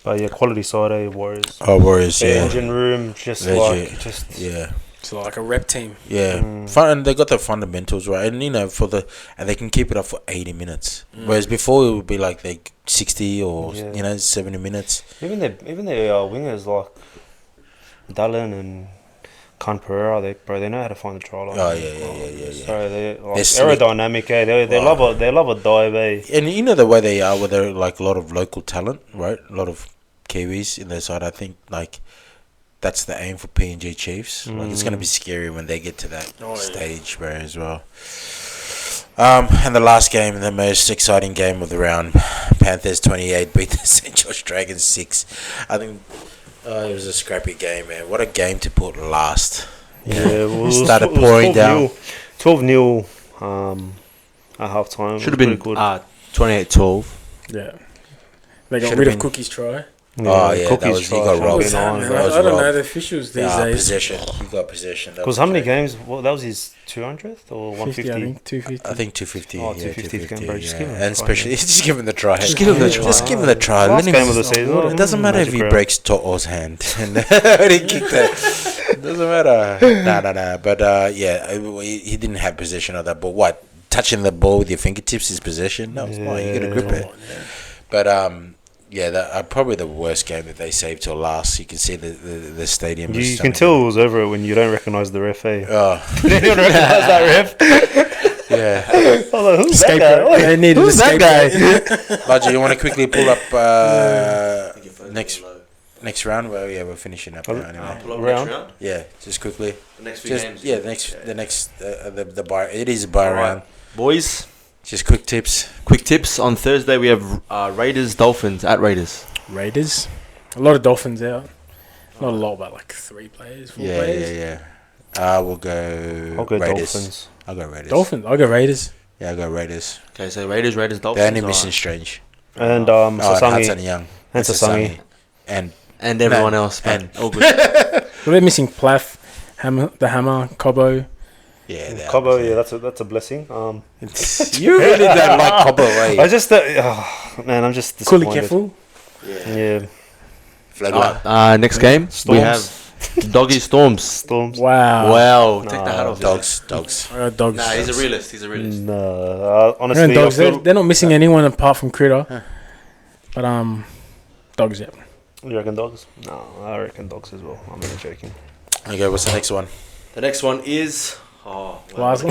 But yeah, quality side, Warriors. Oh, Warriors, The yeah, engine room, just Legit. like, just yeah. It's like a rep team. Yeah, fun, and they got the fundamentals right, and and they can keep it up for 80 minutes. Whereas before it would be like 60 or 70 minutes. Even their wingers like Dallin and Khan Pereira, they know how to find the try line. Oh yeah. So they're like They're slick. aerodynamic. They love a dive. And you know the way they are, where they're like a lot of local talent, right? A lot of Kiwis in their side. I think like that's the aim for PNG Chiefs. Like it's gonna be scary when they get to that stage, bro, as well. And the last game, the most exciting game of the round, Panthers 28 beat the St. George Dragons 6. I think it was a scrappy game, man. What a game to put last. Well, started pouring down. 12-0 at half time. Should have been good. 28-12. Yeah. They got Should've rid of been- Cookie's try. Oh yeah, that Cookies was, he try got should have robbed. been on, I bro. was don't know robbed. the officials these days. Possession. He got possession. Because how many games? Well, that was his 200th or 50, 150. I think 250. I think 250. Oh, yeah, 250 game, bro. Just yeah. give him a And try, especially, just give him the try. Just give him the try. Just give him the try. Last Let him- game of the season. It doesn't matter if he Magic breaks To'o's hand and he kicked it. It doesn't matter. No. But he didn't have possession of that ball. What? Touching the ball with your fingertips is possession? No, it's not. You got to grip it. But probably the worst game that they saved till last. You can see the stadium. You can tell it was over when you don't recognise the ref. Oh, You don't recognise that ref. yeah. I was like, who's that Scapegoat. guy? They needed Who's a that scapegoat. guy? Baji, you want to quickly pull up next round? Well, yeah, we're finishing up now anyway. Round? Yeah, just quickly. The next few Just games. the next the bar. It is a bar round. Boys, Just quick tips. quick tips. On Thursday, we have Raiders, Dolphins at Raiders. Raiders. A lot of Dolphins out. Not a lot, but like 3 players, 4 players. Yeah. We'll go. I'll go Raiders. Dolphins. I'll go Raiders. Dolphins. I'll go Raiders. Yeah, I'll go Raiders. Okay, so Raiders, Dolphins. They're only missing Strange. And Hudson Sasangi. Young. And Sasangi. And everyone else. But and- all good. Well, they're missing Plath, the Hammer, Cobbo. yeah, they are. Cobbo, yeah, that's a blessing. You really don't like Cobbo, eh? I just, man, I'm just Coolly disappointed. careful. Yeah, Floodlight. Next game, we Storms. have Doggy Storms. Storms. Wow. Wow, take the hat off. Dogs. I got Dogs. Nah, he's a realist. He's a realist. No, I honestly, got Dogs. I feel, They're not missing anyone apart from Critter. But Dogs, yeah. you reckon dogs? No, I reckon dogs as well. I'm only joking. Okay, what's the next one? The next one is Waz.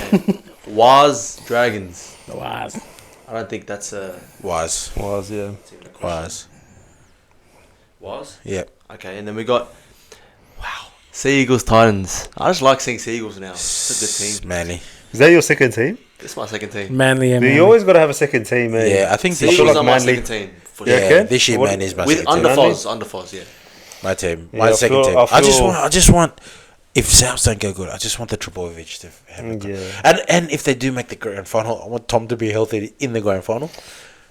Waz Dragons. The Waz. I don't think that's a Was. Yeah. Was. Yep. Okay, and then we got Sea Eagles Titans. I just like seeing Sea Eagles now. It's a good team. Manly. Is that your second team? This is my second team. Manly and You always got to have a second team, man. Yeah, I think Sea this feel year, Eagles like are my Manly- second team. For Yeah, sure. okay. this year What- Manly is my With second team. under Foz, yeah. My team. Yeah, My I second feel- team. I I just want if Souths don't go good, I just want the Trbojevic to have a good. Yeah. And if they do make the grand final, I want Tom to be healthy in the grand final.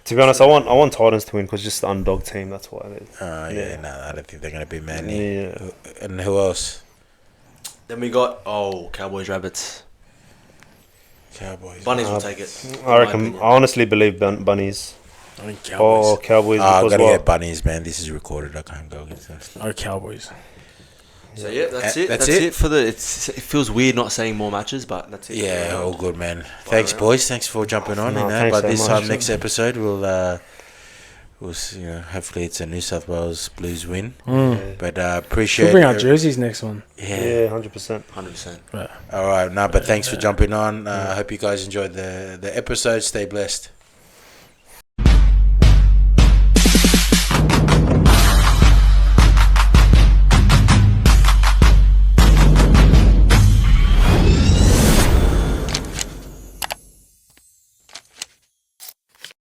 To be honest, I want Titans to win because just the underdog team. That's why. Yeah, no, I don't think they're going to be Manly. Yeah. And who else? Then we got Cowboys Rabbits. Cowboys. Bunnies will take it. in I my reckon. opinion. I honestly believe bunnies. I think Cowboys. Oh, Cowboys. I because gotta what? get bunnies, man. This is recorded. I can't go against them. Oh, Cowboys. So yeah, that's it. That's That's it? it for the. It feels weird not saying more matches, but that's it. Yeah, all good, man. Thanks, around. boys. Thanks for jumping on. No, thanks But so this much. time, next episode, we'll hopefully it's a New South Wales Blues win. But appreciate. We'll bring our jerseys next one. Yeah, 100%. 100%. But All right, but thanks for jumping on. I hope you guys enjoyed the episode. Stay blessed.